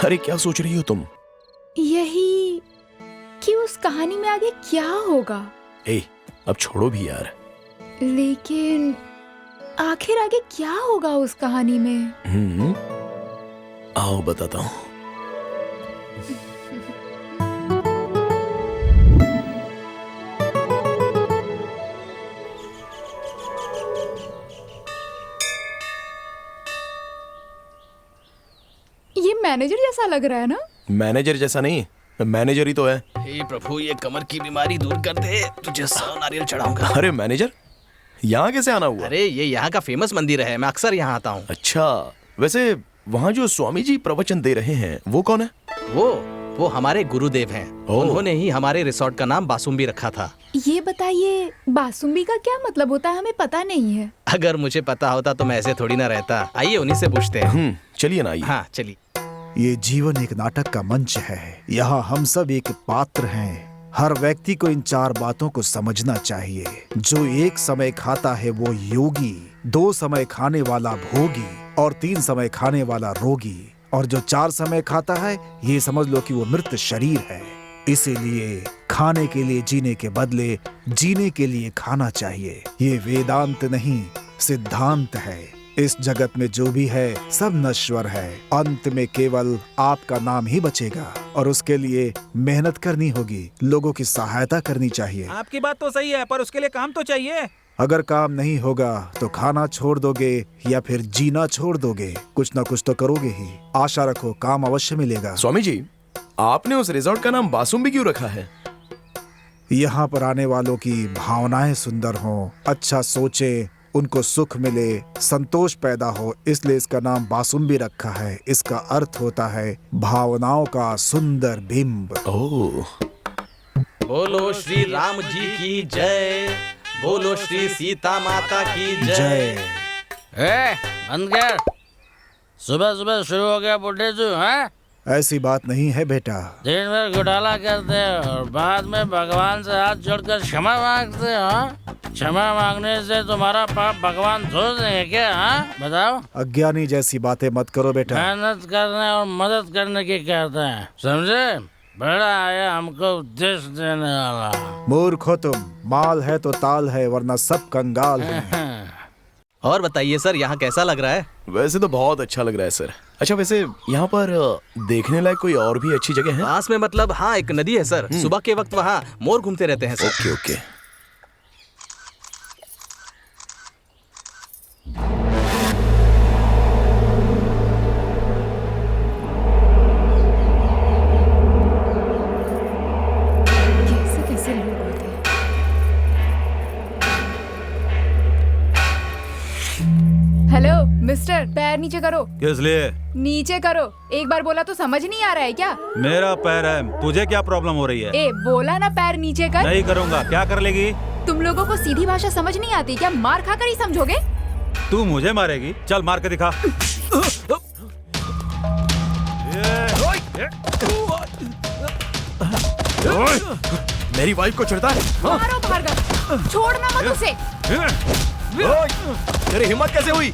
अरे क्या सोच रही हो तुम? यही कि उस कहानी में आगे क्या होगा। अब छोड़ो भी यार। लेकिन आखिर आगे क्या होगा उस कहानी में? आओ बताता हूँ। ये मैनेजर जैसा लग रहा है ना? मैनेजर जैसा नहीं, मैनेजर ही तो है। हे प्रभु, ये कमर की बीमारी दूर कर दे, तुझे 100 नारियल चढ़ाऊंगा। अरे मैनेजर, यहाँ कैसे आना हुआ? अरे ये यहाँ का फेमस मंदिर है, मैं अक्सर यहाँ आता हूँ। अच्छा, वैसे वहाँ जो स्वामी जी प्रवचन दे रहे हैं वो कौन है? वो हमारे गुरुदेव हैं। उन्होंने ही हमारे रिसोर्ट का नाम बासुम्बी रखा था। ये बताइए, बासुम्बी का क्या मतलब होता है? हमें पता नहीं है। अगर मुझे पता होता तो मैं ऐसे थोड़ी ना रहता। आइए उन्हीं से पूछते हैं। चलिए ना, आइए। हाँ चलिए। ये जीवन एक नाटक का मंच है, यहाँ हम सब एक पात्र हैं। हर व्यक्ति को इन 4 बातों को समझना चाहिए। जो एक समय खाता है वो योगी, 2 समय खाने वाला भोगी और 3 समय खाने वाला रोगी, और जो 4 समय खाता है ये समझ लो कि वो मृत शरीर है। इसीलिए खाने के लिए जीने के बदले जीने के लिए खाना चाहिए। ये वेदांत नहीं, सिद्धांत है। इस जगत में जो भी है सब नश्वर है। अंत में केवल आपका नाम ही बचेगा और उसके लिए मेहनत करनी होगी, लोगों की सहायता करनी चाहिए। आपकी बात तो सही है, पर उसके लिए काम तो चाहिए। अगर काम नहीं होगा तो खाना छोड़ दोगे या फिर जीना छोड़ दोगे, कुछ ना कुछ तो करोगे ही। आशा रखो काम अवश्य मिलेगा। स्वामी जी, आपने उस रिजॉर्ट का नाम बासुम्बी क्यों रखा है? यहाँ पर आने वालों की भावनाएं सुंदर हों, अच्छा सोचे, उनको सुख मिले, संतोष पैदा हो, इसलिए इसका नाम बासुम्बी रखा है। इसका अर्थ होता है भावनाओं का सुंदर बिंब। बोलो श्री राम जी की जय, बोलो श्री सीता माता की जय। बंद कर, सुबह सुबह शुरू हो गया बुढ़े जो है। ऐसी बात नहीं है बेटा। दिन भर घोटाला करते हो और बाद में भगवान से हाथ जोड़कर क्षमा मांगते हो। क्षमा मांगने से तुम्हारा पाप भगवान धो देंगे क्या? बताओ। अज्ञानी जैसी बातें मत करो बेटा। मेहनत करने और मदद करने की कहते हैं, समझे? बड़ा आया हमको उपदेश देने वाला। मूर्ख हो तुम, माल है तो ताल है, वरना सब कंगाल है। और बताइए सर, यहाँ कैसा लग रहा है? वैसे तो बहुत अच्छा लग रहा है सर। अच्छा वैसे यहाँ पर देखने लायक कोई और भी अच्छी जगह है? पास में मतलब हाँ एक नदी है सर। सुबह के वक्त वहाँ मोर घूमते रहते हैं सर। Okay okay. मिस्टर पैर नीचे करो। किस लिए? नीचे करो। एक बार बोला तो समझ नहीं आ रहा है क्या? मेरा पैर है, तुझे क्या प्रॉब्लम हो रही है? ए बोला ना पैर नीचे कर। नहीं करूँगा। क्या कर लेगी? तुम लोगों को सीधी भाषा समझ नहीं आती क्या? मार खाकर ही समझोगे? तू मुझे मारेगी? चल मार के दिखा। मेरी वाइफ को चिढ़ता है? मारो भार्गव, छोड़ना मत उसे। तेरी हिम्मत कैसे हुई?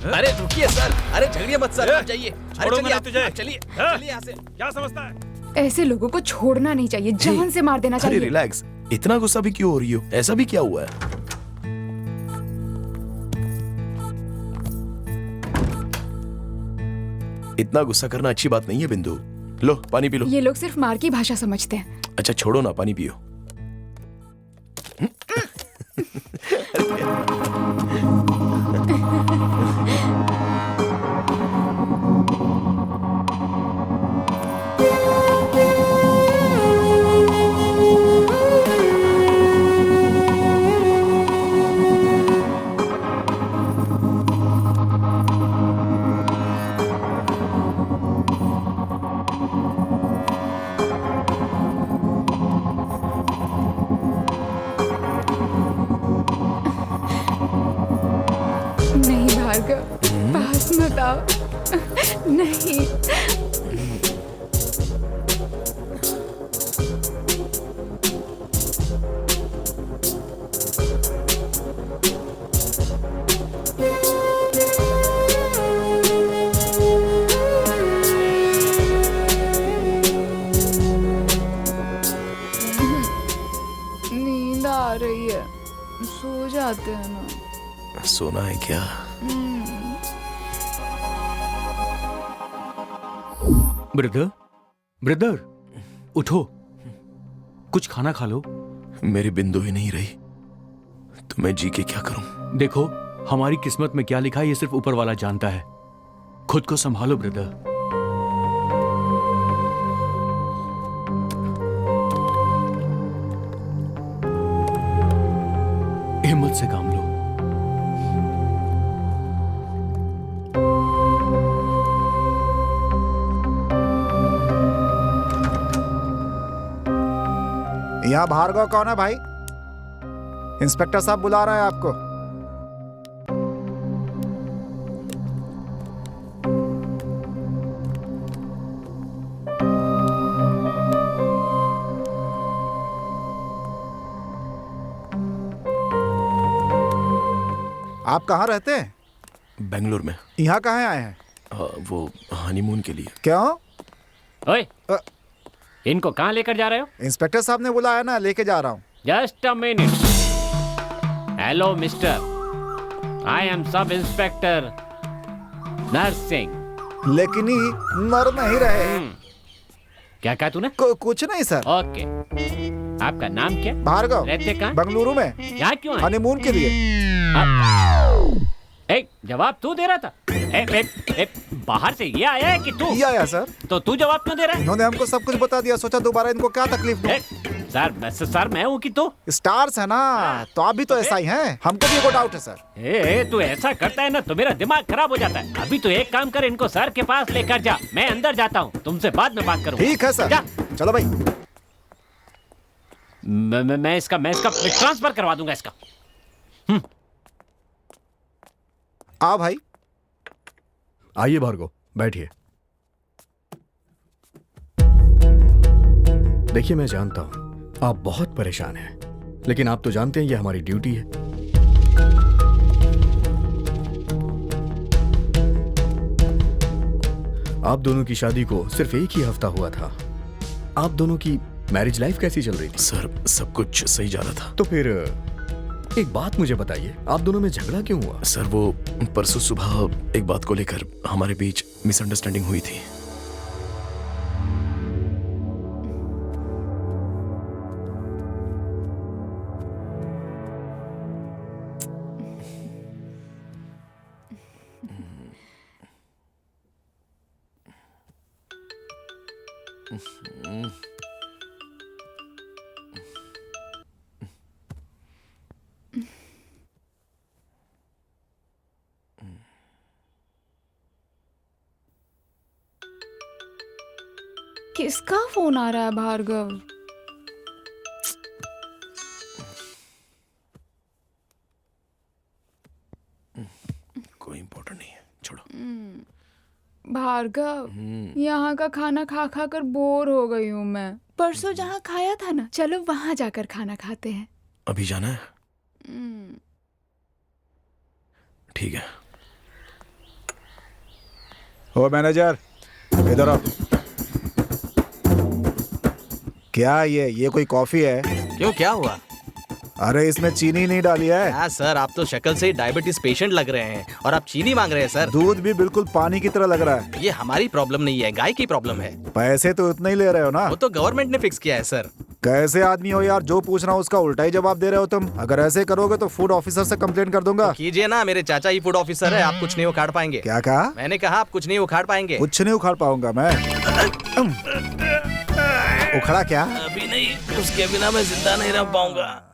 अरे रुकिए सर, अरे झगड़िए मत सर, आप जाइए। अरे छोड़ूंगा चलिए नहीं आप, तुझे। आप चलिए चलिए यहाँ से। क्या समझता है? ऐसे लोगों को छोड़ना नहीं चाहिए, जान से मार देना अरे चाहिए। रिलैक्स, इतना गुस्सा भी क्यों हो रही हो? ऐसा भी क्या हुआ है? इतना गुस्सा करना अच्छी बात नहीं है बिंदु। लो पानी पी लो। ये लोग सिर्फ मार की भाषा समझते हैं। अच्छा छोड़ो ना, पानी पियो। नहीं भार्गव, पास मत आओ। नहीं। नींद आ रही है, सो जाते हैं ना। सोना है क्या? ब्रदर, ब्रदर, उठो, कुछ खाना खा लो। मेरी बिंदु ही नहीं रही तो मैं जी के क्या करूं? देखो, हमारी किस्मत में क्या लिखा है ये सिर्फ ऊपर वाला जानता है। खुद को संभालो ब्रदर। हिम्मत से काम लो। यहाँ भार्गव कौन है भाई? इंस्पेक्टर साहब बुला रहे हैं आपको। आप कहाँ रहते हैं? बेंगलोर में। यहाँ कहाँ आए हैं? वो हनीमून के लिए। क्यों? ओए, इनको कहाँ लेकर जा रहे हो? इंस्पेक्टर साहब ने बुलाया ना, लेके जा रहा हूँ। Just a minute. Hello mister, I am sub inspector nursing. लेकिन ही नर नहीं रहे। क्या कहा तूने? कुछ नहीं सर। ओके, आपका नाम क्या? भार्गव। रहते कहाँ? बेंगलुरु में। यहाँ क्यों आए? हनीमून के लिए। एक जवाब तू दे रहा था। बाहर से ये आया है कि तू? ये आया सर। तो तू जवाब क्यों दे रहा है? इन्होंने हमको सब कुछ बता दिया, सोचा दोबारा इनको क्या तकलीफ दूं। सर मैं हूँ कि तू? स्टार्स है ना, तो आप भी तो ऐसा ही हैं। हमको भी एक डाउट है सर। तू ऐसा करता है ना तो मेरा दिमाग खराब हो जाता है। अभी तो एक काम कर, इनको सर के पास लेकर जा, मैं अंदर जाता हूँ, तुमसे बाद में बात करूँगा। ठीक है सर। चलो भाई। मैं इसका ट्रांसफर करवा दूंगा इसका। आओ भाई। आइए भार्गव, बैठिए। देखिए, मैं जानता हूं आप बहुत परेशान हैं, लेकिन आप तो जानते हैं ये हमारी ड्यूटी है। आप दोनों की शादी को सिर्फ एक ही हफ्ता हुआ था। आप दोनों की मैरिज लाइफ कैसी चल रही थी? सर सब कुछ सही जा रहा था। तो फिर एक बात मुझे बताइए, आप दोनों में झगड़ा क्यों हुआ? सर वो परसों सुबह एक बात को लेकर हमारे बीच मिसअंडरस्टैंडिंग हुई थी। किसका फोन आ रहा है भार्गव? कोई इम्पोर्टेंट नहीं है, छोड़ो। भार्गव, यहाँ का खाना खा खा कर बोर हो गई हूँ मैं। परसों जहाँ खाया था ना, चलो वहाँ जाकर खाना खाते हैं। अभी जाना है? ठीक है। ओ मैनेजर, इधर आओ। क्या ये कोई कॉफी है? क्यों, क्या हुआ? अरे इसमें चीनी नहीं डाली है। हाँ सर, आप तो शक्ल से डायबिटीज पेशेंट लग रहे हैं और आप चीनी मांग रहे हैं सर। दूध भी बिल्कुल पानी की तरह लग रहा है। ये हमारी प्रॉब्लम नहीं है, गाय की प्रॉब्लम है। पैसे तो उतने ही ले रहे हो ना? वो तो गवर्नमेंट ने फिक्स किया है सर। कैसे आदमी हो यार, जो पूछ रहा हूँ उसका उल्टा ही जवाब दे रहे हो तुम। अगर ऐसे करोगे तो फूड ऑफिसर से कंप्लेंट कर दूंगा। तो कीजिए ना, मेरे चाचा ही फूड ऑफिसर है, आप कुछ नहीं उखाड़ पाएंगे। क्या कहा? मैंने कहा आप कुछ नहीं उखाड़ पाएंगे। कुछ नहीं उखाड़ पाऊंगा मैं। उखड़ा क्या? अभी नहीं, उसके बिना मैं जिंदा नहीं रह पाऊंगा।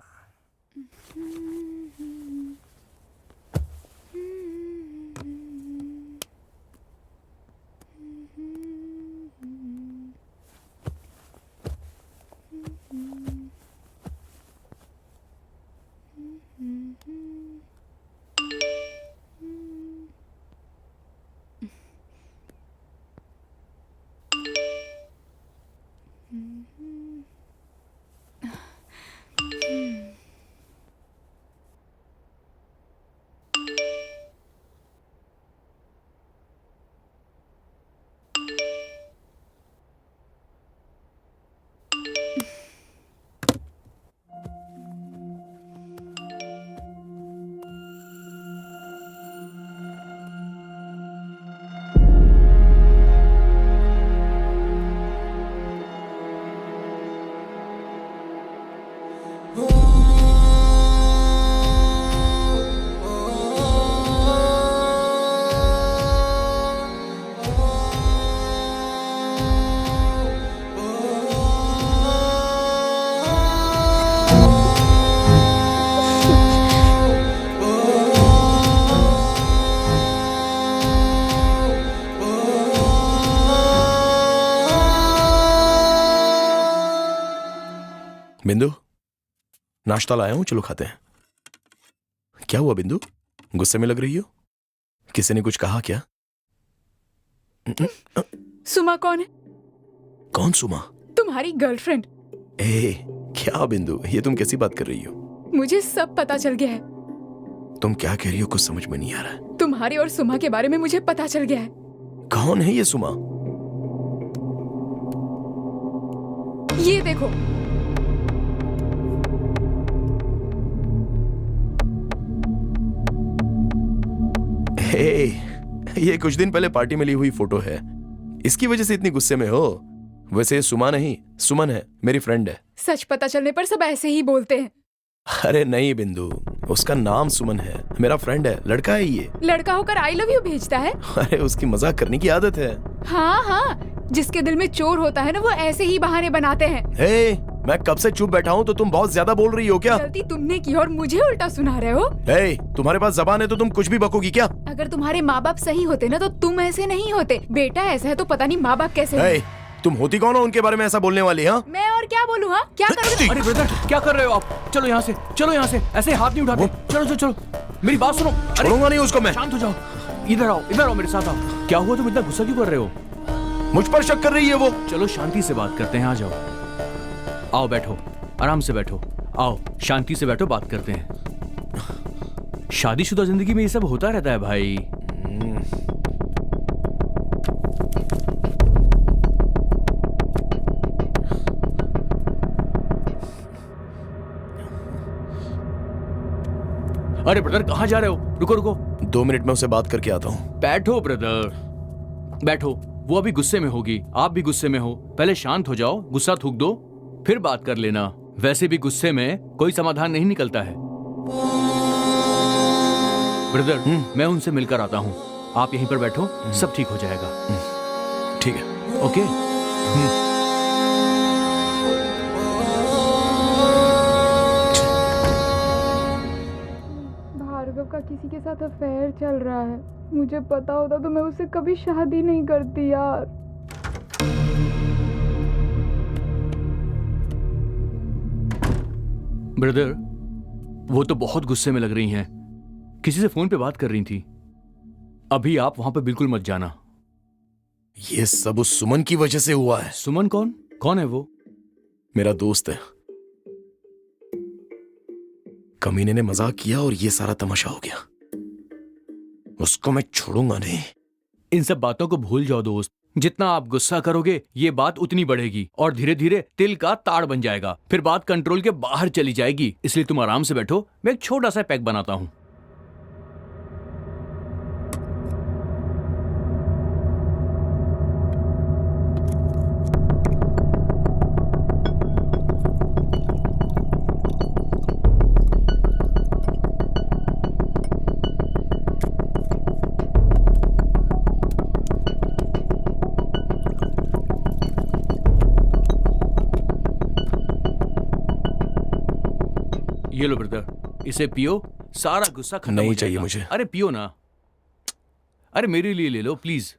बिंदु, नाश्ता लाया हूं, चलो खाते हैं। क्या हुआ बिंदु, गुस्से में लग रही हो? किसी ने कुछ कहा क्या? सुमा कौन है? कौन सुमा? तुम्हारी गर्लफ्रेंड। ए, क्या बिंदु, ये तुम कैसी बात कर रही हो? मुझे सब पता चल गया है। तुम क्या कह रही हो, कुछ समझ में नहीं आ रहा है। तुम्हारी और सुमा के बारे में मुझे पता चल गया है। कौन है ये सुमा? ये देखो। हे, ये कुछ दिन पहले पार्टी में ली हुई फोटो है, इसकी वजह से इतनी गुस्से में हो? वैसे ये सुमा नहीं, सुमन है, मेरी फ्रेंड है। सच पता चलने पर सब ऐसे ही बोलते हैं। अरे नहीं बिंदु, उसका नाम सुमन है, मेरा फ्रेंड है, लड़का है ये। लड़का होकर आई लव यू भेजता है? अरे उसकी मजाक करने की आदत है। हाँ हाँ, जिसके दिल में चोर होता है ना, वो ऐसे ही बहाने बनाते हैं। हे, मैं कब से चुप बैठा हूँ, तो तुम बहुत ज्यादा बोल रही हो क्या? गलती तुमने की और मुझे उल्टा सुना रहे हो। हे, तुम्हारे पास जबान है तो तुम कुछ भी बकोगी क्या? अगर तुम्हारे माँ बाप सही होते ना, तो तुम ऐसे नहीं होते। बेटा ऐसा है तो पता नहीं माँ बाप कैसे हे, तुम होती कौन हो उनके बारे में ऐसा बोलने वाली? हाँ, मैं और क्या बोलूँ? हाँ, क्या करोगे? अरे ब्रदर, क्या कर रहे हो आप? चलो यहाँ से, चलो यहाँ से, ऐसे हाथ नहीं उठाते। चलो चलो चलो, मेरी बात सुनो। छोड़ूंगा नहीं उसको मैं। शांत हो जाओ, इधर आओ मेरे साथ आओ। क्या हुआ, तुम इतना गुस्सा क्यों कर रहे हो? मुझ पर शक कर रही है वो। चलो शांति से बात करते हैं, आ जाओ, आओ बैठो, आराम से बैठो, आओ शांति से बैठो, बात करते हैं। शादीशुदा जिंदगी में ये सब होता रहता है भाई। अरे ब्रदर, कहाँ जा रहे हो? रुको रुको, 2 मिनट में उसे बात करके आता हूँ। बैठो ब्रदर, बैठो। वो अभी गुस्से में होगी, आप भी गुस्से में हो। पहले शांत हो जाओ, गुस्सा थूक दो, फिर बात कर लेना। वैसे भी गुस्से में कोई समाधान नहीं निकलता है। ब्रदर, मैं उनसे मिलकर आता हूँ, आप यहीं पर बैठो, सब ठीक हो जाएगा। ठीक है, ओके। भार्गव का किसी के साथ अफेयर चल रहा है। मुझे पता होता तो मैं उससे कभी शादी नहीं करती यार। ब्रदर, वो तो बहुत गुस्से में लग रही हैं। किसी से फोन पे बात कर रही थी। अभी आप वहां पे बिल्कुल मत जाना। ये सब उस सुमन की वजह से हुआ है। सुमन कौन? कौन है वो? मेरा दोस्त है। कमीने ने मजाक किया और ये सारा तमाशा हो गया। उसको मैं छोड़ूंगा नहीं। इन सब बातों को भूल जाओ दोस्त। जितना आप गुस्सा करोगे ये बात उतनी बढ़ेगी और धीरे धीरे तिल का ताड़ बन जाएगा। फिर बात कंट्रोल के बाहर चली जाएगी। इसलिए तुम आराम से बैठो, मैं एक छोटा सा पैक बनाता हूं। ये लो ब्रदर, इसे पियो, सारा गुस्सा खत्म नहीं हो चाहिए जाएगा। मुझे। अरे पियो ना। अरे मेरे लिए ले लो प्लीज।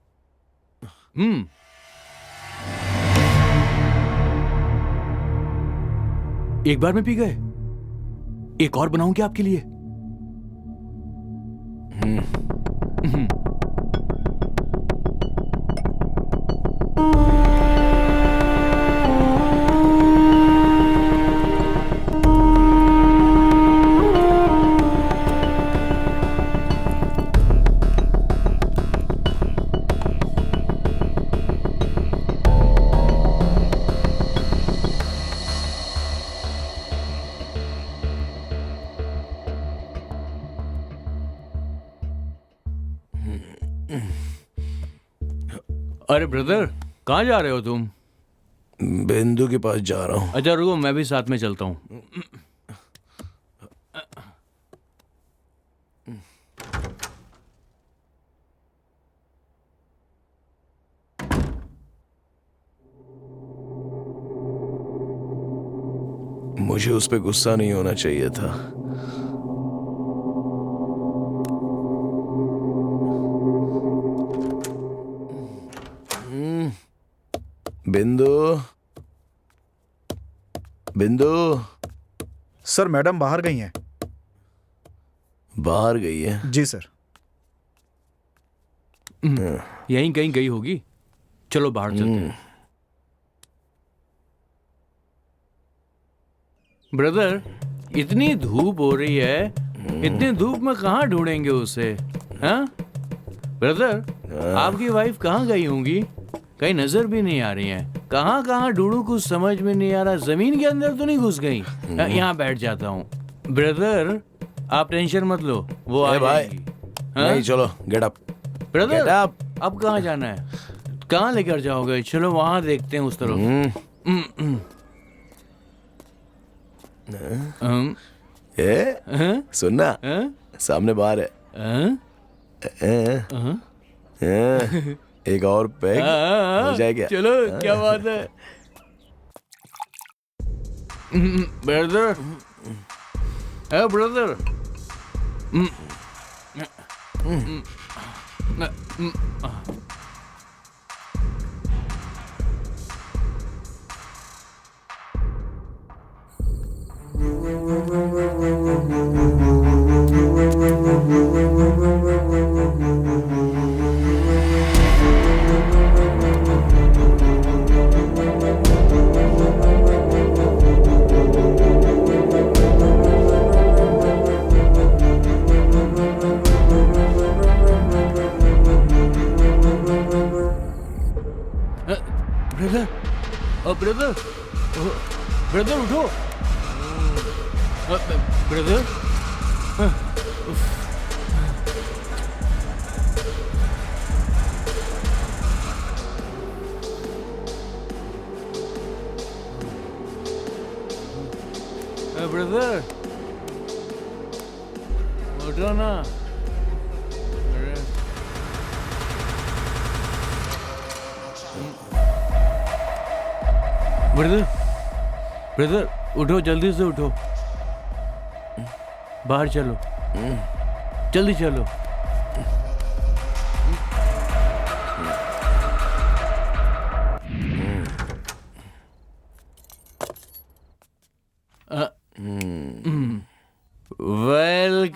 एक बार में पी गए? एक और बनाऊं क्या आपके लिए? अरे ब्रदर, कहाँ जा रहे हो तुम? बिंदु के पास जा रहा हूँ। अच्छा रुको, मैं भी साथ में चलता हूँ। मुझे उस पर गुस्सा नहीं होना चाहिए था। बिंदु, बिंदु। सर मैडम बाहर गई हैं। बाहर गई है? जी सर। यहीं कहीं गई होगी। चलो बाहर चलते हैं। ब्रदर, इतनी धूप हो रही है, इतनी धूप में कहाँ ढूंढेंगे उसे? हाँ ब्रदर, आपकी वाइफ कहाँ गई होंगी? कहीं नजर भी नहीं आ रही है। कहाँ कहाँ ढूंढूं, कुछ समझ में नहीं आ रहा। जमीन के अंदर तो नहीं घुस गई? यहाँ बैठ जाता हूँ। ब्रदर, आप टेंशन मत लो, वो आ जाएगी। नहीं, चलो गेट अप। ब्रदर, अब कहाँ जाना है? कहाँ लेकर जाओगे? चलो वहां देखते हैं उस तरफ। सुनना, सामने बार है। एक और पैग हो जाएगा। चलो, क्या बात है। ब्रदर, ब्रदर, ब्रदर, ब्रदर उठो। ब्रदर, ब्रदर उठो ना। ब्रदर, ब्रदर उठो, जल्दी से उठो। बाहर चलो, जल्दी चलो।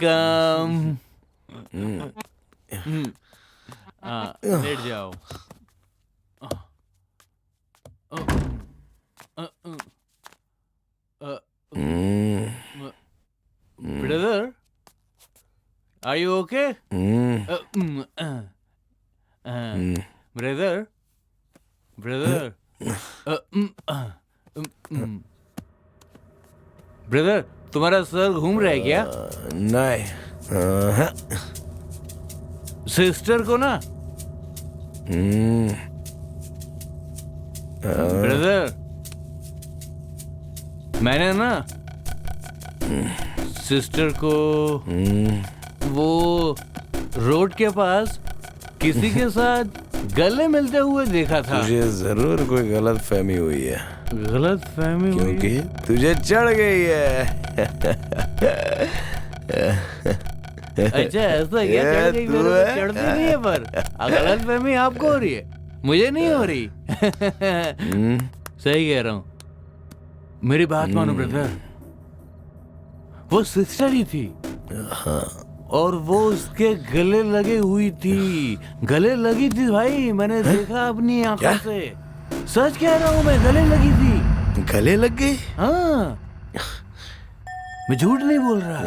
वेलकम। लेट जाओ। Brother, are you okay? Brother, brother, brother, तुम्हारा सर घूम रहा है क्या? नहीं। सिस्टर को ना। ब्रदर, मैंने ना सिस्टर को वो रोड के पास किसी के साथ गले मिलते हुए देखा था। तुझे जरूर कोई गलत फहमी हुई है। गलत फहमी हुई? क्योंकि तुझे चढ़ गई है। अच्छा, ऐसा क्या? चढ़ गई? मेरे को चढ़ती नहीं है, पर गलत फहमी आपको हो रही है, मुझे नहीं हो रही। सही कह रहा हूँ। मेरी बात मानो ब्रदर, वो सिस्टर ही थी और वो उसके गले लगे हुई थी। गले लगी थी भाई, मैंने देखा अपनी आंखों से। सच कह रहा हूँ मैं, गले लगी थी। गले लग गई? हाँ, मैं झूठ नहीं बोल रहा।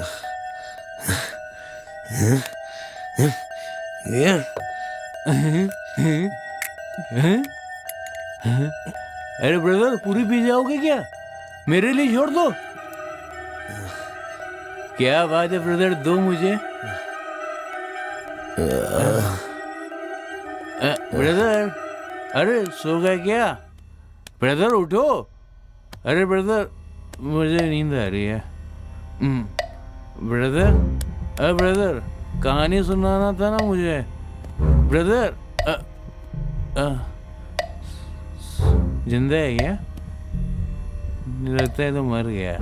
अरे ब्रदर, पूरी पी जाओगे क्या? मेरे लिए छोड़ दो। क्या बात है ब्रदर, दो मुझे। ब्रदर, अरे सो गए क्या? ब्रदर उठो। अरे ब्रदर, मुझे नींद आ रही है। ब्रदर, अरे ब्रदर, कहानी सुनाना था ना मुझे। ब्रदर, जिंदा है क्या? लगता है तो मर गया।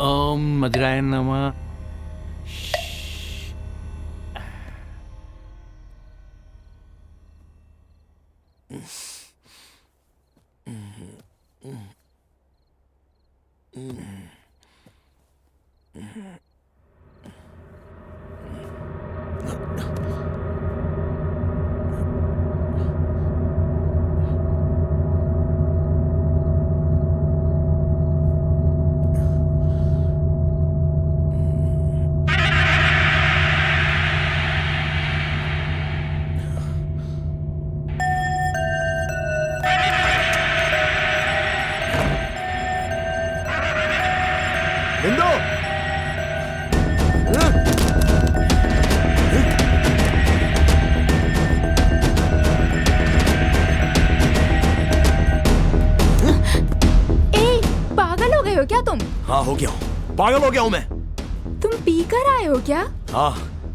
ओम मदिराय नमः। क्या तुम? हाँ, हो गया हूँ, पागल हो गया हूँ मैं। तुम पीकर आए हो क्या? हाँ,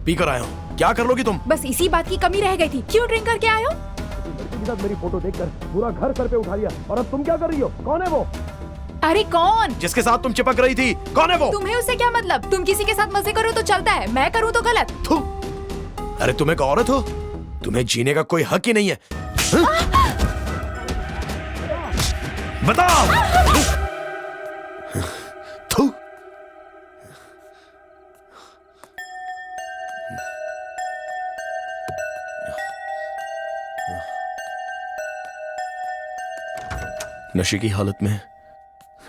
पीकर आया हूँ। क्या कर लोगी तुम? बस इसी बात की कमी रह गई थी। क्यों ड्रिंक करके आए हो? मेरी फोटो देखकर पूरा घर सर पे उठा लिया, और अब तुम क्या कर रही हो? कौन है वो? अरे कौन? जिसके साथ तुम चिपक रही थी, कौन है वो? तुम्हें उससे क्या मतलब? तुम किसी के साथ मजे करो तो चलता है, मैं करूँ तो गलत। अरे तुम एक औरत हो, तुम्हें जीने का कोई हक ही नहीं है। बताओ। नशे की हालत में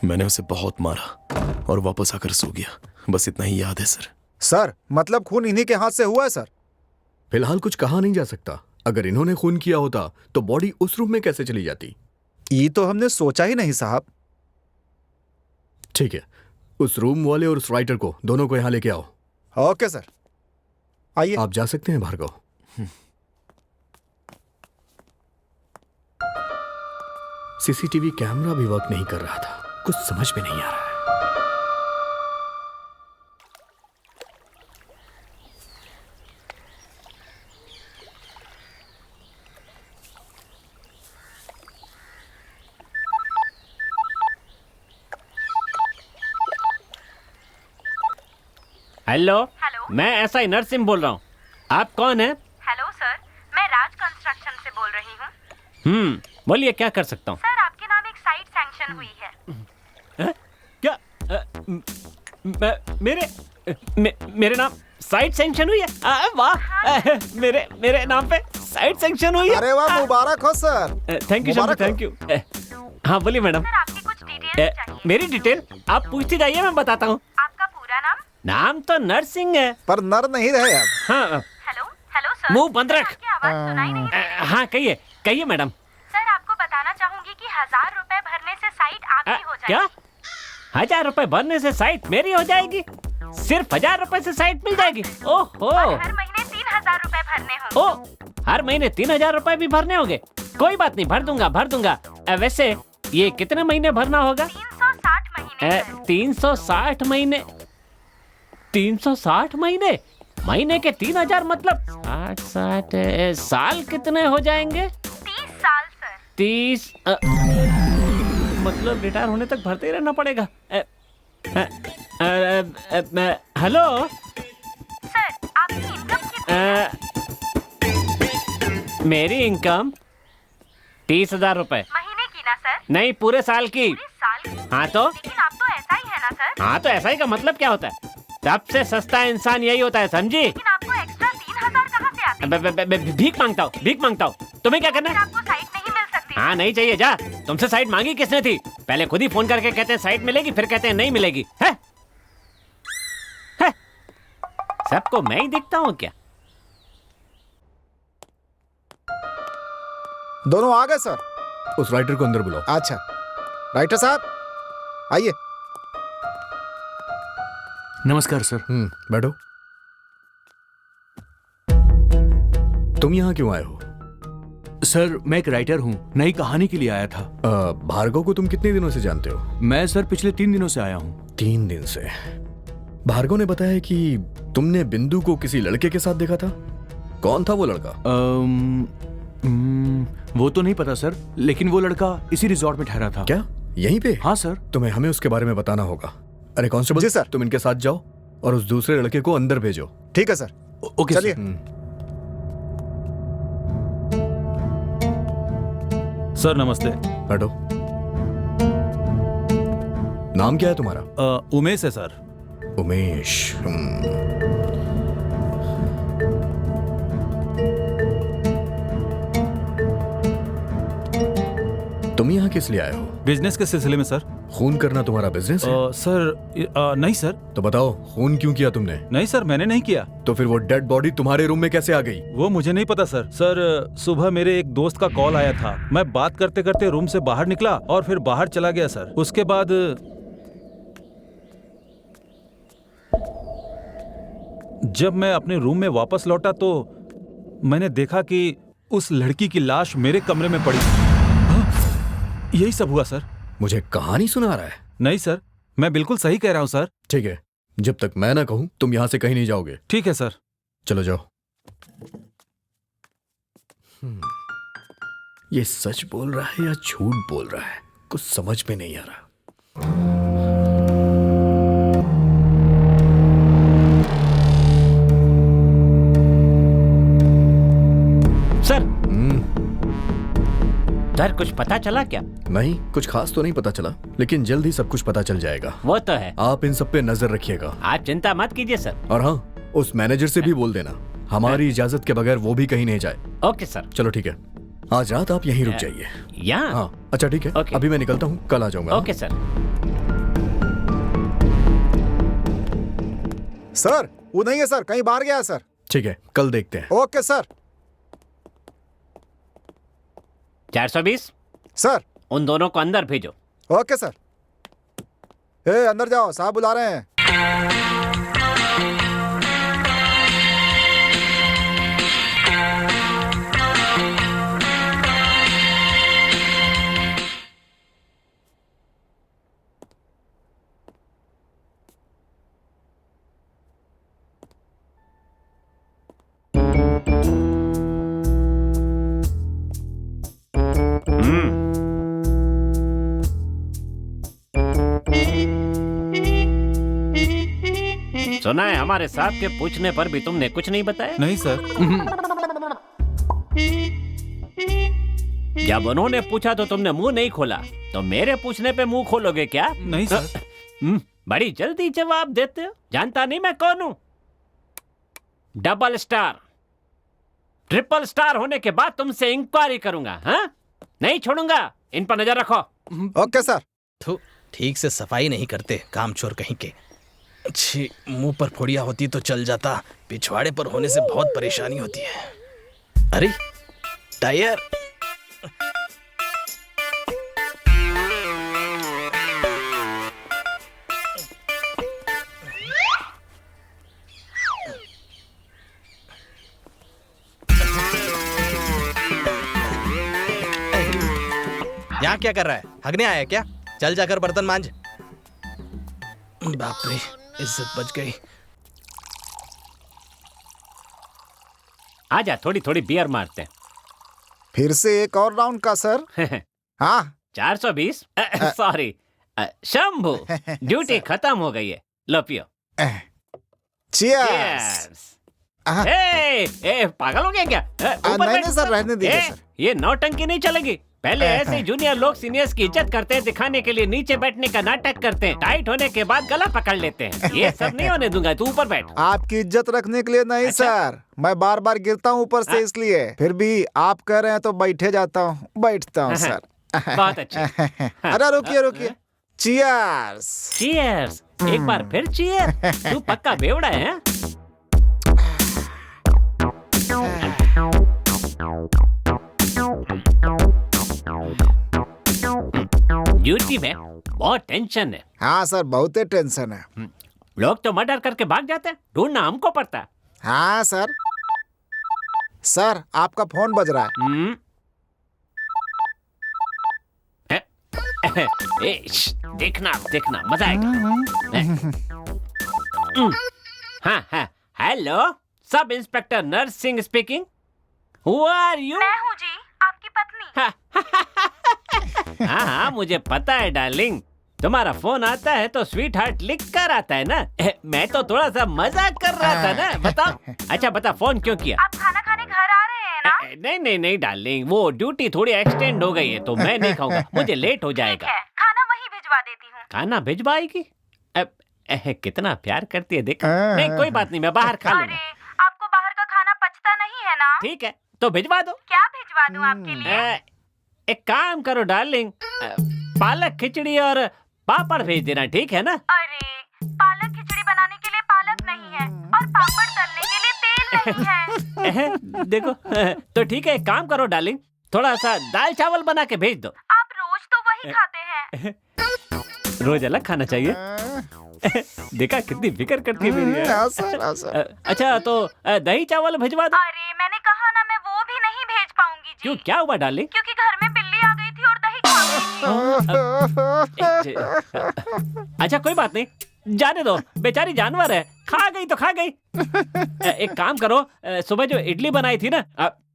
मैंने उसे बहुत मारा और वापस आकर सो गया। बस इतना ही याद है सर। सर, मतलब खून इन्हीं के हाथ से हुआ है सर? फिलहाल कुछ कहा नहीं जा सकता। अगर इन्होंने खून किया होता तो बॉडी उस रूम में कैसे चली जाती? ये तो हमने सोचा ही नहीं साहब। ठीक है, उस रूम वाले और उस राइटर को, दोनों को यहाँ लेके आओ। ओके सर, आइए। आप जा सकते हैं भार्गव। सीसीटीवी कैमरा भी वर्क नहीं कर रहा था, कुछ समझ में नहीं आ रहा है। हेलो, मैं एसआई नरसिंह बोल रहा हूँ। आप कौन हैं? हेलो सर, मैं राज कंस्ट्रक्शन से बोल रही हूँ। बोलिए, क्या कर सकता हूँ? सर, आपके नाम एक साइट सैंक्शन हुई है। मेरे नाम साइट सैंक्शन हुई है। वाह, मेरे नाम पे साइट सैंक्शन हुई है। अरे वाह, मुबारक हो sir. Thank you sir, thank you. हाँ बोलिए मैडम। आपकी कुछ डिटेल्स मेरी डिटेल आप पूछती जाइए, मैं बताता हूँ। आपका पूरा नाम? नाम तो नर सिंह है। पर नर नहीं रहे आप। हाँ। हेलो हेलो सर, मुंह बंद रख। आपकी आवाज सुनाई नहीं दे। हाँ कहिए कहिए मैडम। सर आपको बताना चाहूंगी कि 1000 रुपए भरने से साइट आपकी हो जाएगी। क्या 1000 रुपए भरने से साइट मेरी हो जाएगी? सिर्फ 1000 रुपए से साइट मिल जाएगी? ओहो। हर महीने 3000 रुपए भरने होंगे। ओ, हर महीने 3000 रुपए भी भरने होंगे? कोई बात नहीं, भर दूंगा। वैसे ये कितने महीने भरना होगा? 360 महीने। 360 महीने? 360 महीने? महीने के 3000 मतलब 60 साल कितने हो जाएंगे? 30 साल सर। 30 मतलब रिटायर होने तक भरते ही रहना पड़ेगा। हेलो सर, आपकी इनकम कितनी? मेरी इनकम 30,000 रुपए। महीने की ना सर? नहीं, पूरे साल की। पूरे साल की? हाँ तो? लेकिन आप तो ऐसा ही है ना सर? हाँ तो ऐसा ही का मतलब क्या होता है? सबसे सस्ता इंसान यही होता है, समझी? लेकिन आपको एक्स्ट्रा 3000 कहाँ से आते हैं? भीख मांगता हूँ। तुम्हें क्या करना है? आपको साइट नहीं मिल सकती। हाँ नहीं चाहिए, जा। तुमसे साइट मांगी किसने थी? पहले खुद ही फोन करके कहते हैं साइट मिलेगी, फिर कहते हैं नहीं मिलेगी। है? सबको मैं ही दिखता हूँ क्या? दोनों आ गए सर। उस राइटर को अंदर बुलाओ। अच्छा, राइटर साहब आइए। नमस्कार सर। बैठो। तुम यहाँ क्यों आए हो? सर मैं एक राइटर हूँ, नई कहानी के लिए आया था। भार्गव को तुम कितने दिनों से जानते हो? मैं सर पिछले 3 दिनों से आया हूँ। 3 दिन से? भार्गव ने बताया कि तुमने बिंदु को किसी लड़के के साथ देखा था। कौन था वो लड़का? वो तो नहीं पता सर, लेकिन वो लड़का इसी रिजॉर्ट में ठहरा था। क्या यहीं पे? हाँ सर। तुम्हें हमें उसके बारे में बताना होगा। अरे कांस्टेबल जी सर, तुम इनके साथ जाओ और उस दूसरे लड़के को अंदर भेजो। ठीक है सर। ओके चलिए। सर नमस्ते। बैठो। नाम क्या है तुम्हारा? उमेश है सर। उमेश। तुम यहाँ किस लिए आए हो? बिजनेस के सिलसिले में सर। खून करना तुम्हारा बिजनेस है? सर नहीं सर। तो बताओ खून क्यों किया तुमने? नहीं सर, मैंने नहीं किया। तो फिर वो डेड बॉडी तुम्हारे रूम में कैसे आ गई? वो मुझे नहीं पता सर। सर सुबह मेरे एक दोस्त का कॉल आया था, मैं बात करते करते रूम से बाहर निकला और फिर बाहर चला गया सर। उसके बाद जब मैं अपने रूम में वापस लौटा तो मैंने देखा कि उस लड़की की लाश मेरे कमरे में पड़ी। यही सब हुआ सर। मुझे कहानी सुना रहा है? नहीं सर, मैं बिल्कुल सही कह रहा हूँ सर। ठीक है, जब तक मैं ना कहूं तुम यहाँ से कहीं नहीं जाओगे। ठीक है सर। चलो जाओ। ये सच बोल रहा है या झूठ बोल रहा है, कुछ समझ में नहीं आ रहा। सर कुछ पता चला क्या? नहीं, कुछ खास तो नहीं पता चला, लेकिन जल्द ही सब कुछ पता चल जाएगा। वो तो है। आप इन सब पे नजर रखिएगा। आप चिंता मत कीजिए सर। और हाँ, उस मैनेजर से भी बोल देना हमारी इजाजत के बगैर वो भी कहीं नहीं जाए। Okay sir. चलो ठीक है, आज रात आप यहीं रुक जाइए। यहाँ? हाँ अच्छा ठीक है। अभी मैं निकलता हूँ, कल आ जाऊंगा। Okay sir. सर वो नहीं है सर, कहीं बाहर गया है सर। ठीक है, कल देखते हैं। Okay sir. 420 सर। उन दोनों को अंदर भेजो। Okay sir. अंदर जाओ, साहब बुला रहे हैं। सुना है हमारे साहब के पूछने पर भी तुमने कुछ नहीं बताया? नहीं सर। जब उन्होंने पूछा तो तुमने मुंह नहीं खोला, तो मेरे पूछने पे मुंह खोलोगे क्या? नहीं सर। बड़ी जल्दी जवाब देते हो। जानता नहीं मैं कौन हूं? डबल स्टार, ट्रिपल स्टार होने के बाद तुमसे इंक्वायरी करूंगा। हाँ, नहीं छोड़ूंगा। इन पर नजर रखो। Okay sir. थू, ठीक से सफाई नहीं करते, कामचोर कहीं के। छी, मुंह पर फोड़िया होती तो चल जाता, पिछवाड़े पर होने से बहुत परेशानी होती है। अरे टायर। यहाँ क्या कर रहा है? हगने आया क्या? चल जाकर बर्तन मांज। बाप रे, इज्जत बच गई। आजा, थोड़ी थोड़ी बियर मारते हैं। फिर से एक और राउंड का सर। हाँ 420। सॉरी शंभू, ड्यूटी खत्म हो गई है। लो पियो। चीयर्स। ए, पागल हो गया क्या? ऊपर नहीं बैठ। नहीं सर, रहने दीजिए सर। ये नौटंकी नहीं चलेगी। पहले ऐसे ही जूनियर लोग सीनियर्स की इज्जत करते हैं, दिखाने के लिए नीचे बैठने का नाटक करते हैं, टाइट होने के बाद गला पकड़ लेते हैं। ये सब नहीं होने दूंगा। तू ऊपर बैठ। आपकी इज्जत रखने के लिए नहीं अच्छा? सर, मैं बार बार गिरता हूँ ऊपर से, इसलिए। फिर भी आप कह रहे हैं तो बैठे जाता हूँ, बैठता हूँ सर। बहुत अच्छा। अरे रुकिए रुकिए। चीयर्स। चीयर्स। एक बार फिर चीयर। तू पक्का बेवड़ा है। ड्यूटी में बहुत टेंशन है। हाँ सर, बहुत ही टेंशन है। लोग तो मर्डर करके भाग जाते हैं, ढूंढना हमको पड़ता है। हाँ सर। सर आपका फोन बज रहा है। देखना देखना, मजा आएगा। हाँ हाँ, hello, sub inspector Narsingh speaking. Who are you? मैं हूँ जी, आपकी पत्नी। हाँ हाँ, मुझे पता है डार्लिंग। तुम्हारा फोन आता है तो स्वीट हार्ट लिख कर आता है ना। मैं तो थोड़ा सा मजाक कर रहा था ना। बताओ। अच्छा बता, फोन क्यों किया? आप खाना खाने घर आ रहे हैं ना? नहीं नहीं नहीं डार्लिंग, वो ड्यूटी थोड़ी एक्सटेंड हो गई है तो मैं नहीं खाऊंगा, मुझे लेट हो जाएगा। ठीक है, खाना वहीं भिजवा देती हूँ। खाना भिजवाएगी? कितना प्यार करती है देख। नहीं कोई बात नहीं, मैं बाहर खा लूंगा। अरे आपको बाहर का खाना पचता नहीं है ना? ठीक है, तो भिजवा दो। क्या भिजवा दूँ आपके लिए? एक काम करो डार्लिंग, पालक खिचड़ी और पापड़ भेज देना, ठीक है ना? अरे पालक खिचड़ी बनाने के लिए पालक नहीं है और पापड़ तलने के लिए तेल नहीं है। देखो, तो ठीक है, एक काम करो डार्लिंग, थोड़ा सा दाल चावल बना के भेज दो। आप रोज तो वही खाते हैं। रोज अलग खाना चाहिए। देखा कितनी फिक्र करती है मेरी। अच्छा तो दही चावल भिजवा दो। अरे मैंने कहा ना, मैं वो भी नहीं भेज पाऊंगी जी। क्यों, क्या हुआ डार्लिंग? क्योंकि घर में बिल्ली आ गई थी और दही खा गई थी। अच्छा कोई बात नहीं, जाने दो, बेचारी जानवर है, खा गई तो खा गई। एक काम करो, सुबह जो इडली बनाई थी ना,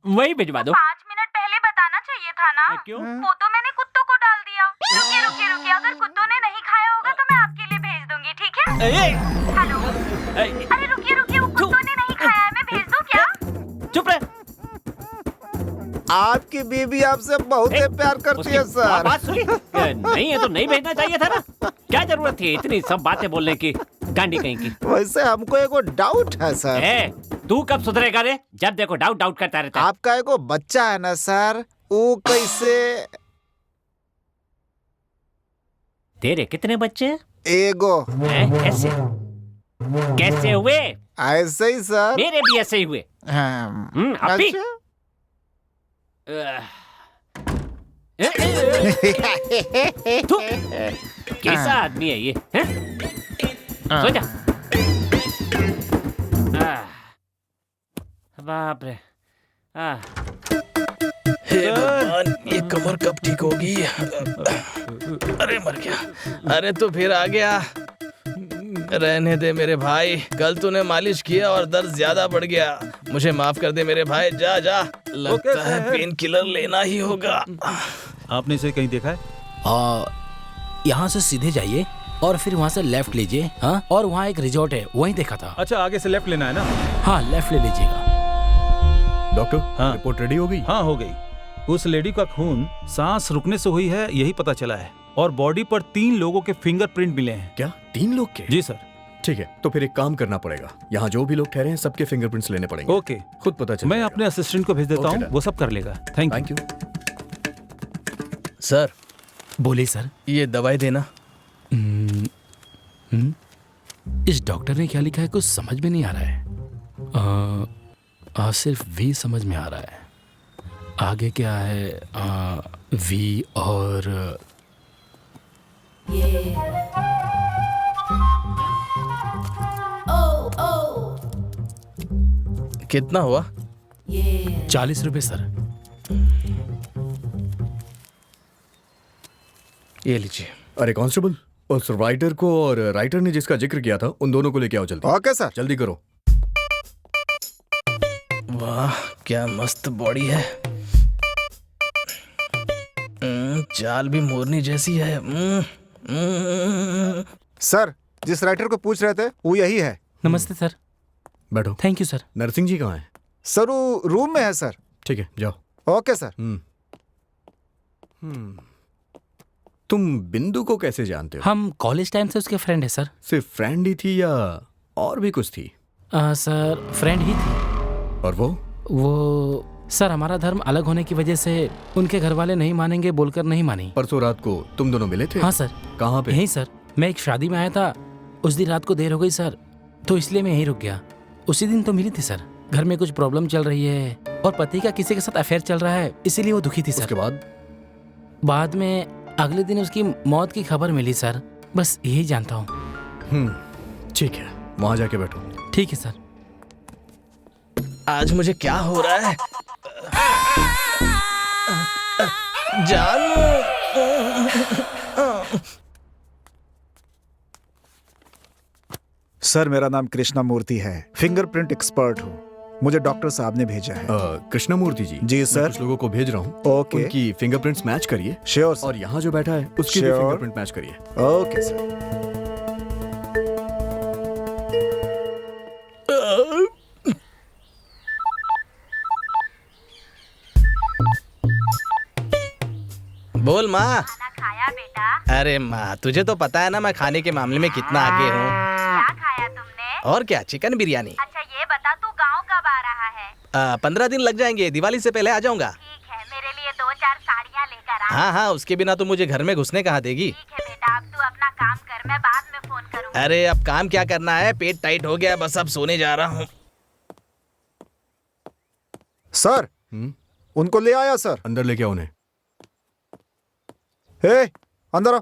वही भिजवा दो। 5 मिनट पहले बताना चाहिए था ना। क्यों? वो तो मैंने कुत्तों को डाल दिया। रुकिए रुकिए रुकिए, अगर कुत्तों ने नहीं खाया होगा तो मैं आपके लिए भेज दूंगी, ठीक है? हेलो, अरे रुकिए रुकिए, वो कुत्तों ने नहीं खाया है, मैं भेज दूं क्या? चुप रहे। आपकी बीबी आपसे बहुत प्यार करती है सर। बात सुनी? नहीं है तो नहीं भेजना चाहिए था ना। क्या जरूरत थी इतनी सब बातें बोलने की, गांडी कहीं की। वैसे हमको एगो डाउट है सर। तू कब सुधरेगा रे? जब देखो डाउट डाउट करता रहता है। आपका एगो बच्चा है ना सर, वो कैसे? तेरे कितने बच्चे हैं? एगो। कैसे कैसे हुए? ऐसे ही सर। मेरे भी ऐसे ही हुए। अभी कैसा आदमी है ये? सो जा। बाप रे। हे भगवान, ये कमर कब ठीक होगी? अरे मर गया। अरे तो फिर आ गया। रहने दे मेरे भाई, कल तूने मालिश किया और दर्द ज्यादा बढ़ गया। मुझे माफ कर दे मेरे भाई, जा जा। लगता है पेन किलर लेना ही होगा। आपने इसे कहीं देखा है? यहाँ से सीधे जाइए और फिर वहाँ से लेफ्ट लीजिए। हाँ, और वहाँ एक रिजॉर्ट है, वहीं देखा था। अच्छा, आगे से लेफ्ट लेना है ना? हाँ, लेफ्ट ले लीजिएगा। डॉक्टर, हाँ रिपोर्ट रेडी हो गई? हाँ हो गई। उस लेडी का खून सांस रुकने से हुई है, यही पता चला है। और बॉडी पर 3 लोगों के फिंगरप्रिंट मिले हैं। क्या 3 लोग के? जी सर। ठीक है, तो फिर एक काम करना पड़ेगा, यहाँ जो भी लोग ठहरे हैं सबके फिंगरप्रिंट्स लेने पड़ेगे। ओके, खुद पता चल। मैं अपने असिस्टेंट को भेज देता हूँ, वो सब कर लेगा। Thank you. सर बोलिए सर। ये दवाई देना। इस डॉक्टर ने क्या लिखा है कुछ समझ में नहीं आ रहा है। सिर्फ वी समझ में आ रहा है, आगे क्या है? वी और कितना हुआ? 40 रुपए सर। ये लीजिए। अरे कांस्टेबल, उस राइटर को और राइटर ने जिसका जिक्र किया था उन दोनों को लेके आओ जल्दी। Okay sir. जल्दी करो। वाह क्या मस्त बॉडी है। चाल भी मोरनी जैसी है। सर जिस राइटर को पूछ रहे थे वो यही है। नमस्ते सर। बैठो। Thank you sir. Narsingh ji कहाँ हैं? सर वो रूम में है सर। ठीक है जाओ। Okay sir. तुम बिंदु को कैसे जानते हो? हम कॉलेज टाइम से उसके फ्रेंड है सर। सिर्फ फ्रेंड ही थी या और भी कुछ थी? सर फ्रेंड ही थी। और वो सर हमारा धर्म अलग होने की वजह से उनके घर वाले नहीं मानेंगे बोलकर नहीं मानी। परसों रात को तुम दोनों मिले थे? हाँ सर। कहाँ पे? यहीं सर, मैं एक शादी में आया था, उस दिन रात को देर हो गई सर, तो इसलिए मैं यहीं रुक गया। उसी दिन तो मिली थी सर। घर में कुछ प्रॉब्लम चल रही है और पति का किसी के साथ अफेयर चल रहा है, इसीलिए वो दुखी थी सर। उसके बाद में अगले दिन उसकी मौत की खबर मिली सर, बस यही जानता हूँ। ठीक है, वहां जाके बैठो। ठीक है सर। आज मुझे क्या हो रहा है? जानू। सर मेरा नाम कृष्णा मूर्ति है, फिंगरप्रिंट एक्सपर्ट हूँ। मुझे डॉक्टर साहब ने भेजा है। कृष्णा मूर्ति जी? जी सर। कुछ लोगों को भेज रहा हूँ। ओके। उनकी फिंगरप्रिंट्स मैच करिए। श्योर। और यहाँ जो बैठा है उसकी भी फिंगरप्रिंट मैच करिए। Okay sir. बोल माँ। खाना खाया बेटा? अरे माँ तुझे तो पता है ना मैं खाने के मामले में कितना आगे हूँ। क्या खाया तुमने? और क्या, चिकन बिरयानी। अच्छा ये बता तू गांव कब आ रहा है? 15 दिन लग जाएंगे, दिवाली से पहले आ जाऊंगा। ठीक है, मेरे लिए 2-4 साड़ियाँ लेकर आ। हाँ हाँ, उसके बिना तो मुझे घर में घुसने कहाँ देगी। ठीक है बेटा, अब तू अपना काम कर, मैं बाद में फोन करूँगी। अरे अब काम क्या करना है, पेट टाइट हो गया, बस अब सोने जा रहा हूँ। सर उनको ले आया सर। अंदर लेके आओ उन्हें। हे अंदर आओ।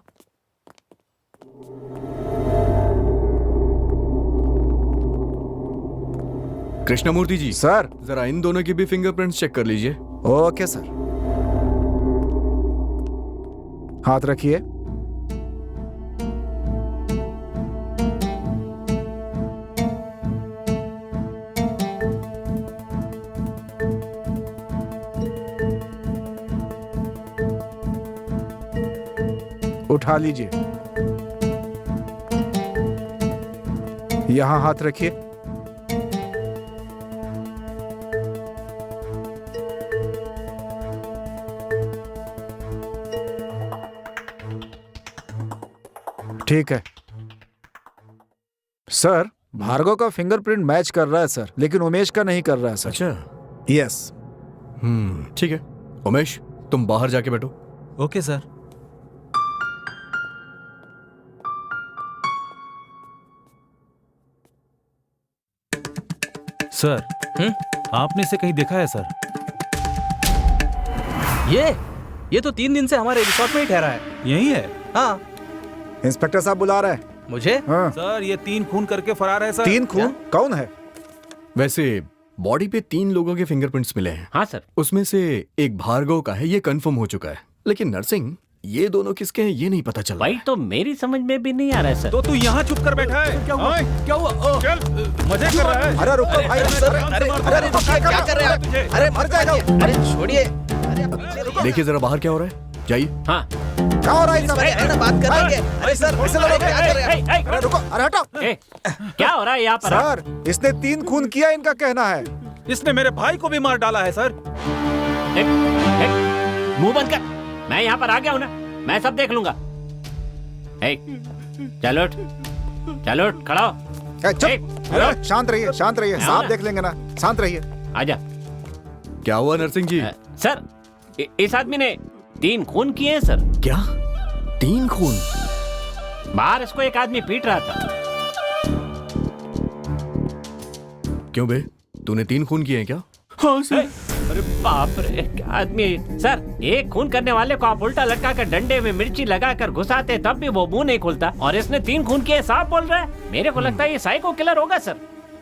कृष्णमूर्ति जी। सर जरा इन दोनों की भी फिंगरप्रिंट्स चेक कर लीजिए। Okay sir. हाथ रखिए। उठा लीजिए। यहां हाथ रखिए। ठीक है सर, भार्गव का फिंगरप्रिंट मैच कर रहा है सर, लेकिन उमेश का नहीं कर रहा है सर। अच्छा। यस। ठीक है उमेश, तुम बाहर जाके बैठो। Okay sir. सर आपने इसे कहीं देखा है सर? ये तो 3 दिन से हमारे रिसोर्ट में ही ठहरा है। यही है? हाँ। इंस्पेक्टर साहब बुला रहे हैं मुझे। हाँ। सर ये 3 खून करके फरार है सर। 3 खून? कौन है? वैसे बॉडी पे 3 लोगों के फिंगरप्रिंट्स मिले हैं। हाँ सर। उसमें से एक भार्गव का है, ये कंफर्म हो चुका है, लेकिन नरसिंह ये दोनों किसके हैं ये नहीं पता चला। भाई तो मेरी समझ में भी नहीं आ रहा है सर। तो तू यहाँ चुप कर बैठा है। क्या हुआ? क्या हुआ? चल मजे कर रहा है। अरे रुको भाई। अरे क्या कर रहे हैं? अरे मर जाएगा। अरे छोड़िए। देखिए जरा बाहर क्या हो रहा है, जाइए। हाँ क्या हो रहा है? अरे बात कर लेंगे। अरे सर क्या कर रहे हैं? अरे रुको, अरे हटो। क्या हो रहा है यहाँ पर? सर इसने 3 खून किया, इनका कहना है। इसने मेरे भाई को भी मार डाला है सर। मुंह बंद कर, मैं यहाँ पर आ गया हूँ ना, मैं सब देख लूंगा। ए, चलो उठ, चलो उठ, खड़ा हो। चुप, शांत रहिए, शांत रहिए, साहब देख लेंगे ना, शांत रहिए। आजा। क्या हुआ नरसिंह जी? सर, इस आदमी ने 3 खून किए हैं सर। क्या 3 खून? बाहर इसको एक आदमी पीट रहा था। क्यों बे, तूने 3 खून किए हैं क्या? हाँ सर। अरे बाप रे, क्या आदमी है। सर, एक खून करने वाले को आप उल्टा लटका कर डंडे में मिर्ची लगाकर घुसाते तब भी वो मुंह नहीं खुलता, और इसने 3 खून किए साफ बोल रहा है। मेरे को लगता है ये साइको किलर होगा सर।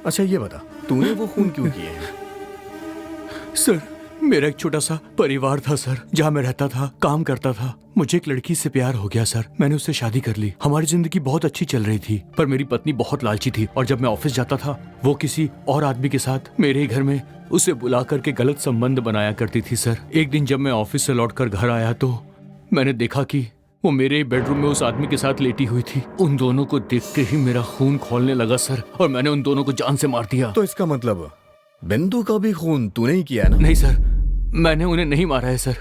अच्छा ये बता, तूने वो खून क्यों किए हैं? सर, मेरा एक छोटा सा परिवार था सर, जहाँ मैं रहता था, काम करता था। मुझे एक लड़की से प्यार हो गया सर, मैंने उससे शादी कर ली। हमारी जिंदगी बहुत अच्छी चल रही थी, पर मेरी पत्नी बहुत लालची थी, और जब मैं ऑफिस जाता था वो किसी और आदमी के साथ मेरे ही घर में उसे बुला करके गलत संबंध बनाया करती थी सर। एक दिन जब मैं ऑफिस से लौटकर घर आया तो मैंने देखा कि वो मेरे बेडरूम में उस आदमी के साथ लेटी हुई थी। उन दोनों को देख के ही मेरा खून खौलने लगा सर, और मैंने उन दोनों को जान से मार दिया। तो इसका मतलब बिंदु का भी खून तूने ही किया है ना? नहीं सर, मैंने उन्हें नहीं मारा है सर।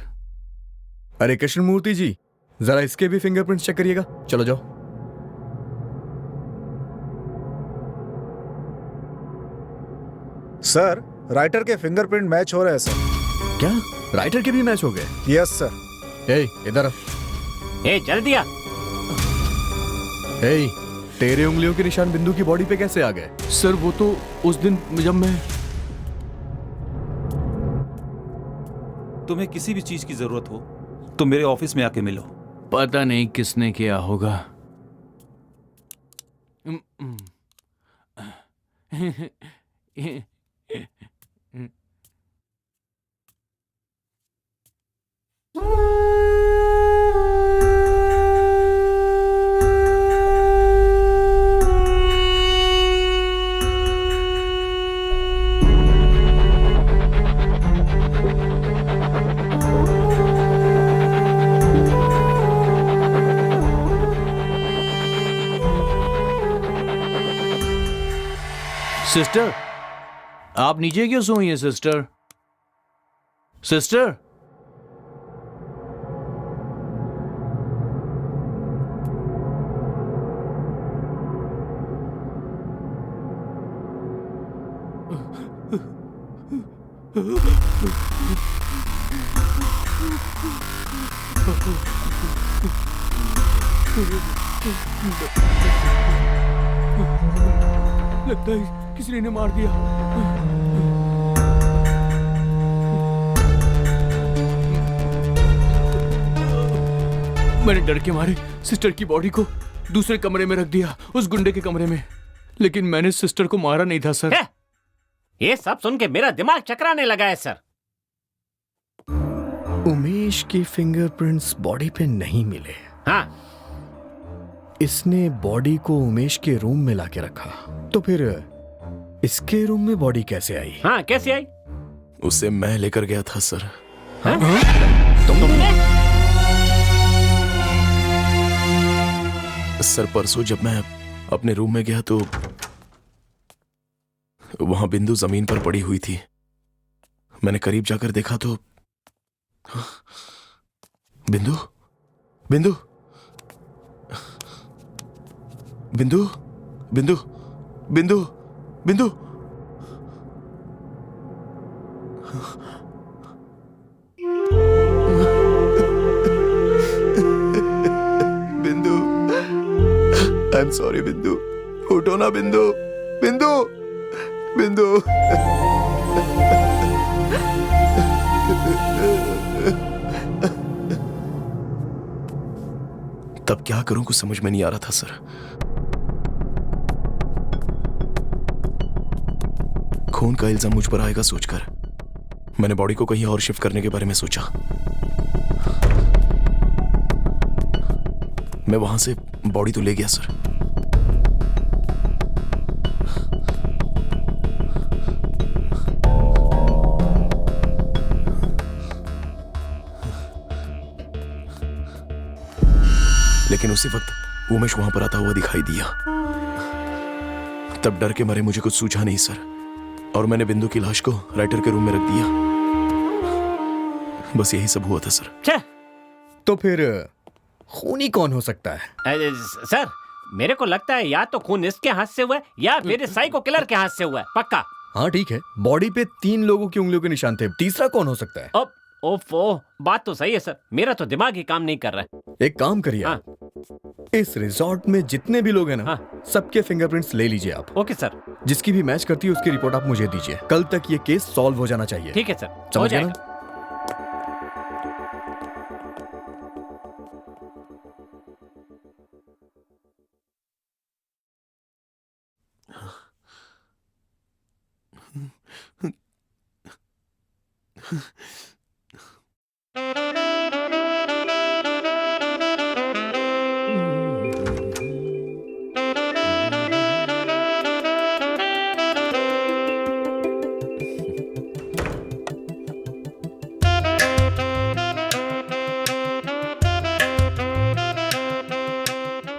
अरे कृष्णमूर्ति जी, जरा इसके भी फिंगरप्रिंट्स चेक करिएगा। चलो जाओ। सर, राइटर के फिंगरप्रिंट मैच हो रहे हैं सर। क्या राइटर के भी मैच हो गए? Yes sir. ए, इधर आ। ए, जल्दी आ। ए, तेरे उंगलियों के निशान बिंदु की बॉडी पे कैसे आ गए? सर वो तो उस दिन जब मैं... तुम्हें किसी भी चीज की जरूरत हो तो मेरे ऑफिस में आके मिलो। पता नहीं किसने किया होगा। सिस्टर, आप नीचे क्यों सोई हैं सिस्टर? सिस्टर, लगता है किसी ने मार दिया। मैंने डर के मारे सिस्टर की बॉडी को दूसरे कमरे में रख दिया, उस गुंडे के कमरे में, लेकिन मैंने सिस्टर को मारा नहीं था सर। ये सब सुन के मेरा दिमाग चकराने लगा है सर। उमेश के फिंगरप्रिंट्स बॉडी पे नहीं मिले। हाँ, इसने बॉडी को उमेश के रूम में लाके रखा, तो फिर इसके रूम में बॉडी कैसे आई? हाँ, कैसे आई? उसे मैं लेकर गया था सर। तुमने? सर, परसों जब मैं अपने रूम में गया तो वहां बिंदु जमीन पर पड़ी हुई थी। मैंने करीब जाकर देखा तो बिंदु बिंदु बिंदु बिंदु बिंदु बिंदु बिंदु, आई एम सॉरी बिंदु। उठो ना बिंदु, बिंदु, बिंदु। तब क्या करूं कुछ समझ में नहीं आ रहा था सर। खून का इल्जाम मुझ पर आएगा सोचकर मैंने बॉडी को कहीं और शिफ्ट करने के बारे में सोचा। मैं वहां से बॉडी तो ले गया सर, लेकिन उसी वक्त उमेश वहां पर आता हुआ दिखाई दिया। तब डर के मारे मुझे कुछ सूझा नहीं सर, और मैंने बिंदु की लाश को राइटर के रूम में रख दिया। बस यही सब हुआ था सर। तो फिर खूनी कौन हो सकता है? सर मेरे को लगता है या तो खून इसके हाथ से हुआ है या फिर इस साइको किलर के हाथ से हुआ है, पक्का। हाँ ठीक है, बॉडी पे 3 लोगों की उंगलियों के निशान थे, तीसरा कौन हो सकता है? अब ओफो, बात तो सही है सर, मेरा तो दिमाग ही काम नहीं कर रहा है। एक काम करिए, हाँ। इस रिजॉर्ट में जितने भी लोग हैं ना, सबके फिंगरप्रिंट्स ले लीजिए आप। Okay sir. जिसकी भी मैच करती है उसकी रिपोर्ट आप मुझे दीजिए। कल तक ये केस सॉल्व हो जाना चाहिए। ठीक है सर, समझ गए ना?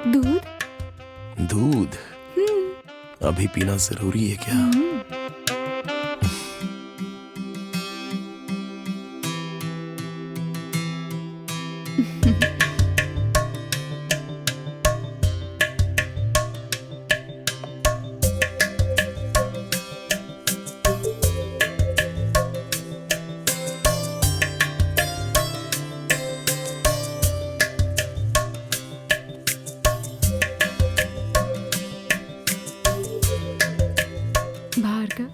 दूध? दूध अभी पीना जरूरी है क्या? भार्गव,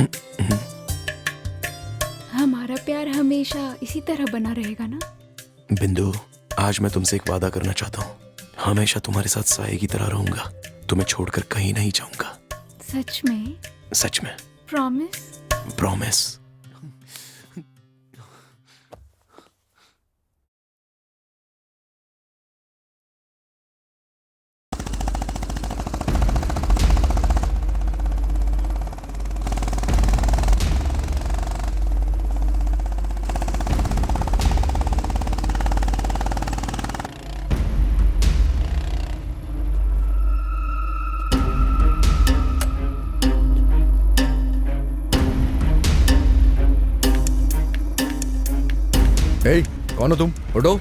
हमारा प्यार हमेशा इसी तरह बना रहेगा ना? बिंदु, आज मैं तुमसे एक वादा करना चाहता हूँ। हमेशा तुम्हारे साथ साए की तरह रहूंगा, तुम्हें छोड़कर कहीं नहीं जाऊंगा। सच में? सच में। प्रॉमिस? प्रॉमिस। ए, कौन हो तुम? उठो।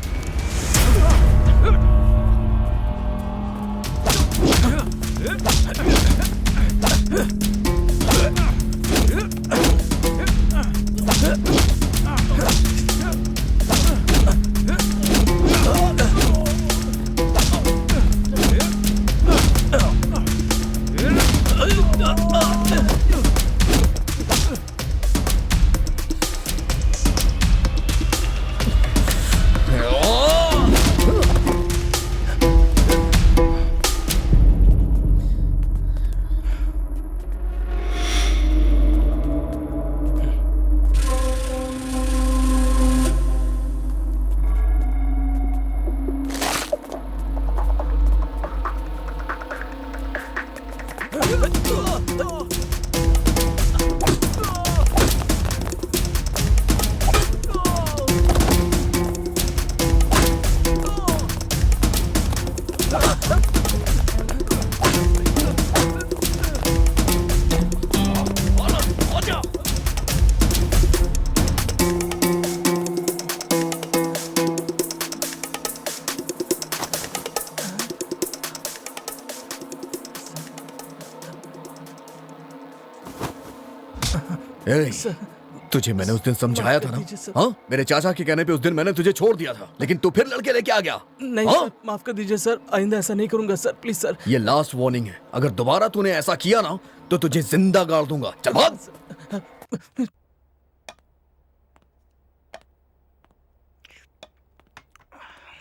तुझे मैंने उस दिन समझाया था ना? हाँ, मेरे चाचा के कहने पे उस दिन मैंने तुझे छोड़ दिया था, लेकिन तू फिर लड़के लेके आ गया। नहीं हाँ? सर, माफ कर दीजिए सर, आइंदा ऐसा नहीं करूंगा सर, प्लीज सर। ये लास्ट वार्निंग है, अगर दोबारा तूने ऐसा किया ना तो तुझे जिंदा गाड़ दूंगा। चल भाग।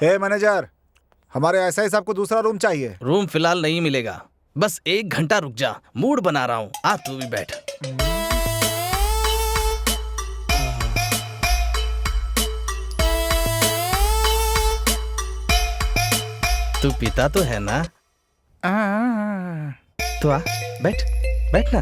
हे मैनेजर, हमारे एसआई साहब को दूसरा रूम चाहिए। रूम फिलहाल नहीं मिलेगा, बस 1 घंटा रुक जा, मूड बना रहा हूँ। आ तू भी बैठ। तू पीता तो है ना? तो आ, बैठ बैठ ना।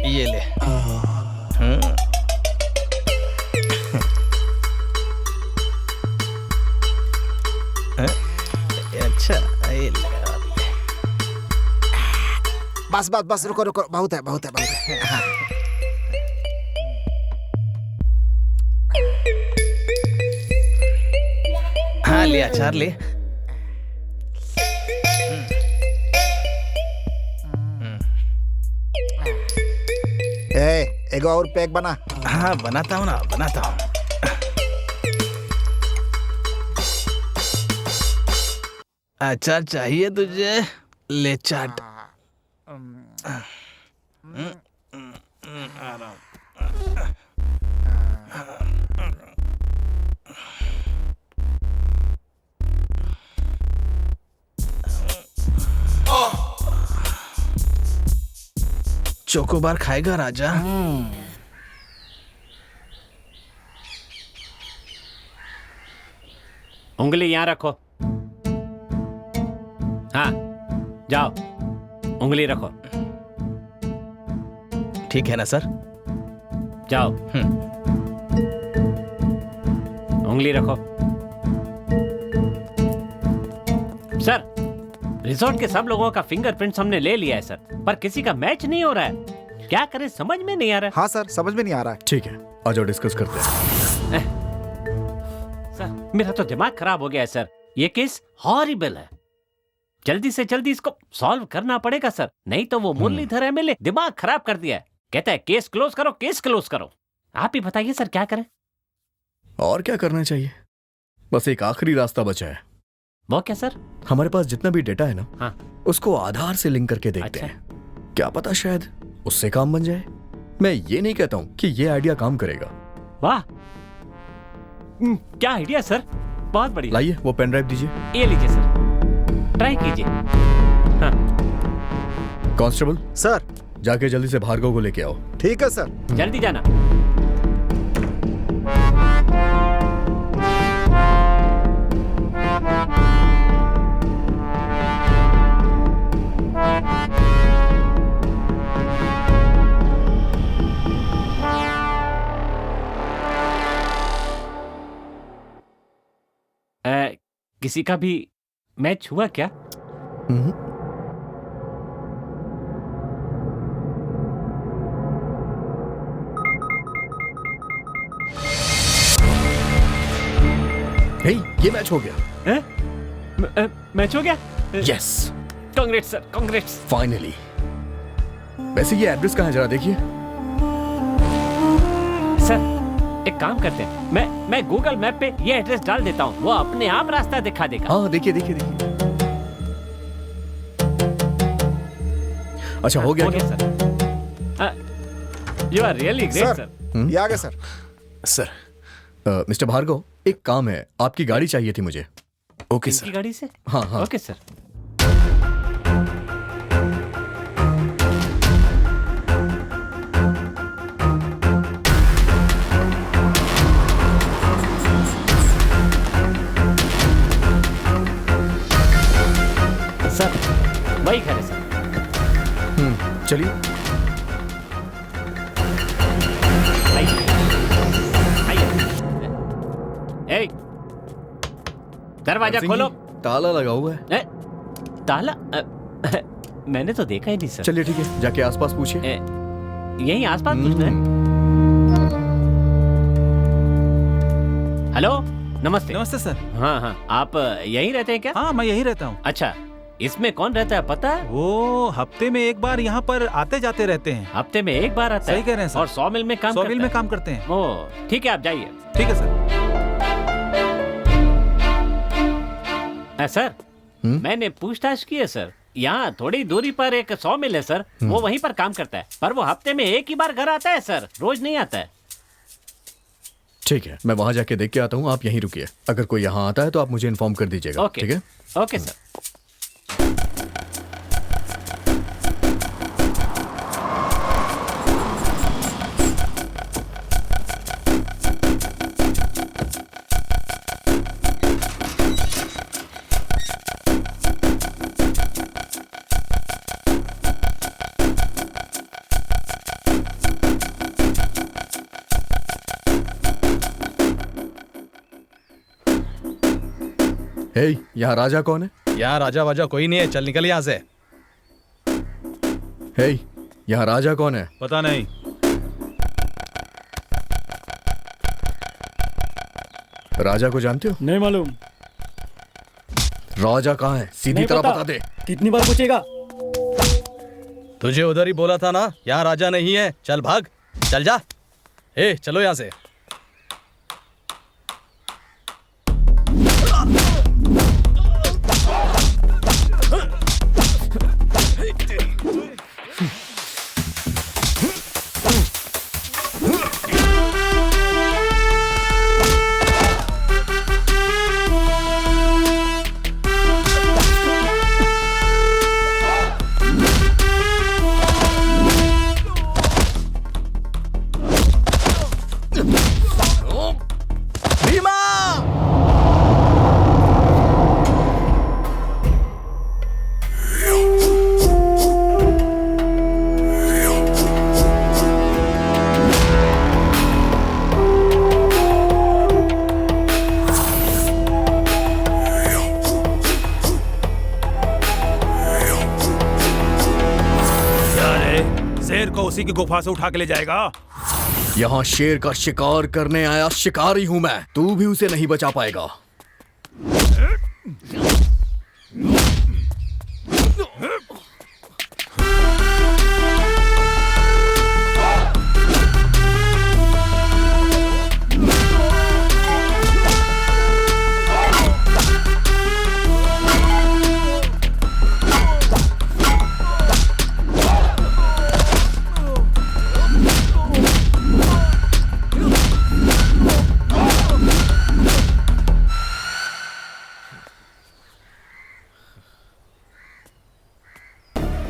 ये ले। अच्छा ये ले। बस बस बस, रुको रुको, बहुत है बहुत है बहुत है। हाँ। हाँ लिया चार्ली। एक और पैक बना। हाँ बनाता हूँ ना, बनाता हूँ। अचार चाहिए तुझे? ले चाट। चोकोबार खाएगा राजा? उंगली यहाँ रखो। हाँ जाओ, उंगली रखो। ठीक है ना सर? जाओ। उंगली रखो। सर, रिजॉर्ट के सब लोगों का फिंगरप्रिंट्स हमने ले लिया है सर, पर किसी का मैच नहीं हो रहा है। क्या करें समझ में नहीं आ रहा है। हाँ सर, समझ में नहीं आ रहा है। ठीक है, आ जाओ डिस्कस करते हैं। सर मेरा तो दिमाग खराब हो गया है सर, ये केस हॉरिबल है। जल्दी से जल्दी इसको सॉल्व करना पड़ेगा सर, नहीं तो वो मुरलीधर एमएलए दिमाग खराब कर दिया है। कहता है केस क्लोज करो, केस क्लोज करो। आप ही बताइए सर क्या करें? और क्या करना चाहिए, बस एक आखिरी रास्ता बचा है। वो क्या सर? हमारे पास जितना भी डेटा है ना, हाँ। उसको आधार से लिंक करके देखते हैं। क्या पता शायद उससे काम बन जाए। मैं ये नहीं कहता हूं कि ये आइडिया काम करेगा। वाह क्या आइडिया सर, बहुत बढ़िया। लाइए वो पेन ड्राइव दीजिए। ये लीजिए सर, ट्राई कीजिए। हाँ। कांस्टेबल सर, जाके जल्दी से भार्गव को लेके आओ। ठीक है सर। जल्दी जाना। किसी का भी मैच हुआ क्या? ये मैच हो गया। मैच हो गया? Yes. Congrats sir, congrats. Finally. वैसे ये एड्रेस कहाँ है जरा देखिए। सर एक काम करते हैं, मैं गूगल मैप पे ये एड्रेस डाल देता हूँ, वो अपने आप रास्ता दिखा देगा। हाँ देखिए देखिए देखिए। अच्छा हो गया क्या? Sir you are really great sir. ये आ गया सर। सर मिस्टर भार्गव, एक काम है, आपकी गाड़ी चाहिए थी मुझे। Okay sir. गाड़ी से? हाँ हाँ ओके सर। सर वही घर है सर। चलिए। दरवाजा खोलो। ताला लगा हुआ है। ताला? मैंने तो देखा ही नहीं सर। चलिए ठीक है, जाके आसपास पूछिए। यहीं आसपास पूछना है। हेलो नमस्ते। नमस्ते सर। हाँ हाँ, आप यहीं रहते हैं क्या? हाँ मैं यहीं रहता हूँ। अच्छा, इसमें कौन रहता है पता है? वो हफ्ते में एक बार यहाँ पर आते जाते रहते हैं। हफ्ते में एक बार आता है? सही कह रहे हैं सर। और 100 मील में काम 100 मील में काम करते हैं। ओह ठीक है, आप जाइए। ठीक है सर। सर मैंने पूछताछ की है सर, यहाँ थोड़ी दूरी पर एक 100 मील है सर, वो वहीं पर काम करता है, पर वो हफ्ते में एक ही बार घर आता है सर, रोज नहीं आता है। ठीक है, मैं वहां जाके देख के आता हूँ, आप यहीं रुकिए। अगर कोई यहाँ आता है तो आप मुझे इन्फॉर्म कर दीजिएगा। ठीक है? Okay sir. हे, यहाँ राजा कौन है? यहाँ राजा वाजा कोई नहीं है, चल निकल यहाँ से। हे, यहाँ राजा कौन है? पता नहीं। राजा को जानते हो? नहीं मालूम। राजा कहाँ है? सीधी तरह बता दे। कितनी बार पूछेगा? तुझे उधर ही बोला था ना, यहाँ राजा नहीं है। चल भाग, चल जा। ए चलो यहाँ से। उसी की गुफा से उठा के ले जाएगा। यहाँ शेर का शिकार करने आया शिकारी हूं मैं, तू भी उसे नहीं बचा पाएगा।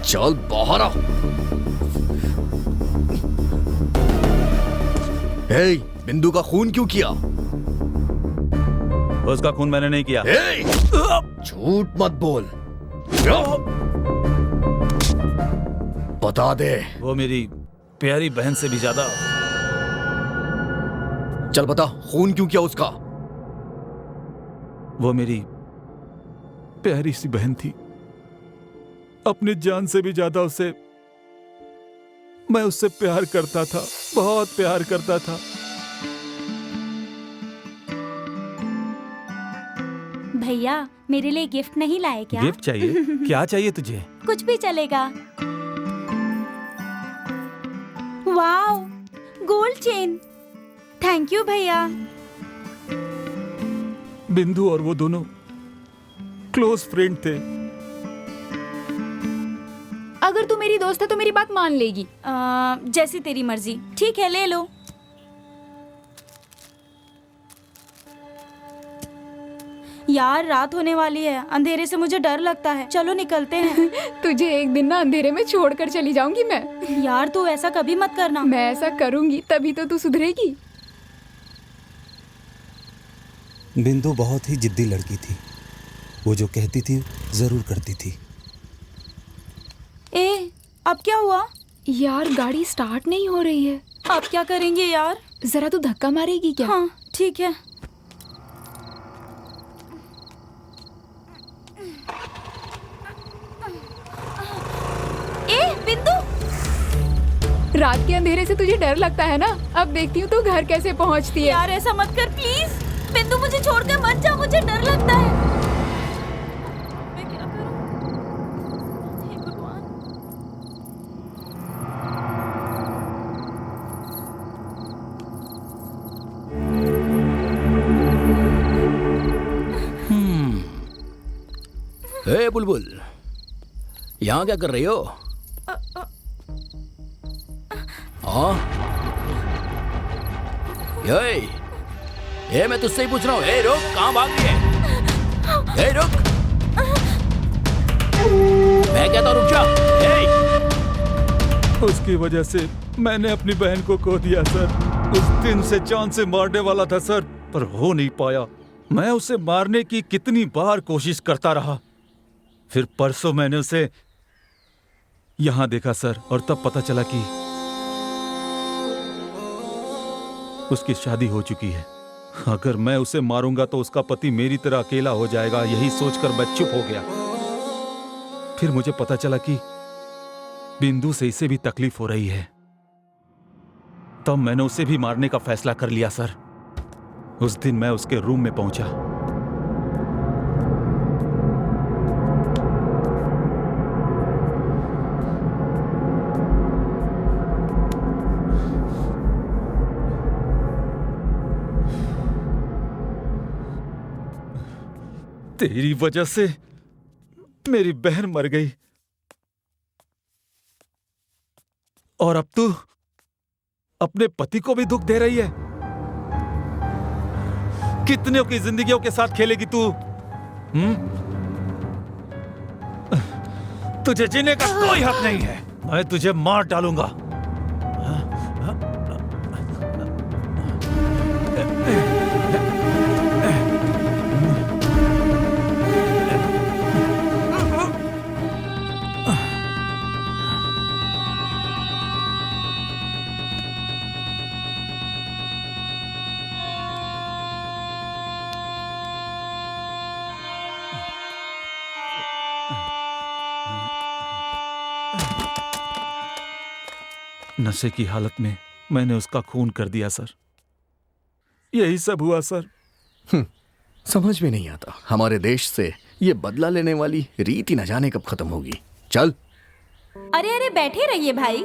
चल बाहर आ। हे, बिंदु का खून क्यों किया? उसका खून मैंने नहीं किया। झूठ मत बोल, बता दे। वो मेरी प्यारी बहन से भी ज्यादा। चल बता, खून क्यों किया उसका? वो मेरी प्यारी सी बहन थी, अपनी जान से भी ज्यादा उसे मैं उससे प्यार करता था, बहुत प्यार करता था। भैया मेरे लिए गिफ्ट नहीं लाए क्या? गिफ्ट चाहिए? क्या चाहिए तुझे? कुछ भी चलेगा। Wow, gold chain. Thank you भैया। बिंदु और वो दोनों क्लोज फ्रेंड थे। अगर तू मेरी दोस्त है तो मेरी बात मान लेगी। जैसी तेरी मर्जी। ठीक है, ले लो। यार रात होने वाली है, अंधेरे से मुझे डर लगता है। चलो निकलते हैं। तुझे एक दिन ना अंधेरे में छोड़कर चली जाऊंगी मैं। यार तू ऐसा कभी मत करना। मैं ऐसा करूंगी तभी तो तू सुधरेगी। बिंदु बहुत ही जिद्दी लड़की थी, वो जो कहती थी जरूर करती थी। ए, अब क्या हुआ? यार गाड़ी स्टार्ट नहीं हो रही है। अब क्या करेंगे यार? जरा तू धक्का मारेगी क्या? हाँ ठीक है। ए बिंदु, रात के अंधेरे से तुझे डर लगता है ना? अब देखती हूँ तू घर कैसे पहुँचती है। यार ऐसा मत कर प्लीज। बिंदु मुझे छोड़कर मत जा, मुझे डर लगता है। मैं क्या करूं? हे भगवान। हे बुलबुल, यहाँ क्या कर रही हो? हाँ? ये मैं तुझसे ही पूछ रहा हूँ। ए रुक, कहाँ भाग रही है? ए रुक, मैं कहता हूँ रुक जा। उसकी वजह से मैंने अपनी बहन को खो दिया सर। उस दिन से जान से मारने वाला था सर, पर हो नहीं पाया। मैं उसे मारने की कितनी बार कोशिश करता रहा। फिर परसों मैंने उसे यहां देखा सर, और तब पता चला कि उसकी शादी हो चुकी है। अगर मैं उसे मारूंगा तो उसका पति मेरी तरह अकेला हो जाएगा, यही सोचकर मैं चुप हो गया। फिर मुझे पता चला कि बिंदु से इसे भी तकलीफ हो रही है। तब मैंने उसे भी मारने का फैसला कर लिया सर। उस दिन मैं उसके रूम में पहुंचा। तेरी वजह से मेरी बहन मर गई और अब तू अपने पति को भी दुख दे रही है। कितनों की जिंदगियों के साथ खेलेगी तू? तुझे जीने का कोई हक नहीं है। मैं तुझे मार डालूंगा। नशे की हालत में मैंने उसका खून कर दिया सर। यही सब हुआ सर। समझ में नहीं आता हमारे देश से ये बदला लेने वाली रीति न जाने कब खत्म होगी। चल। अरे अरे बैठे रहिए भाई।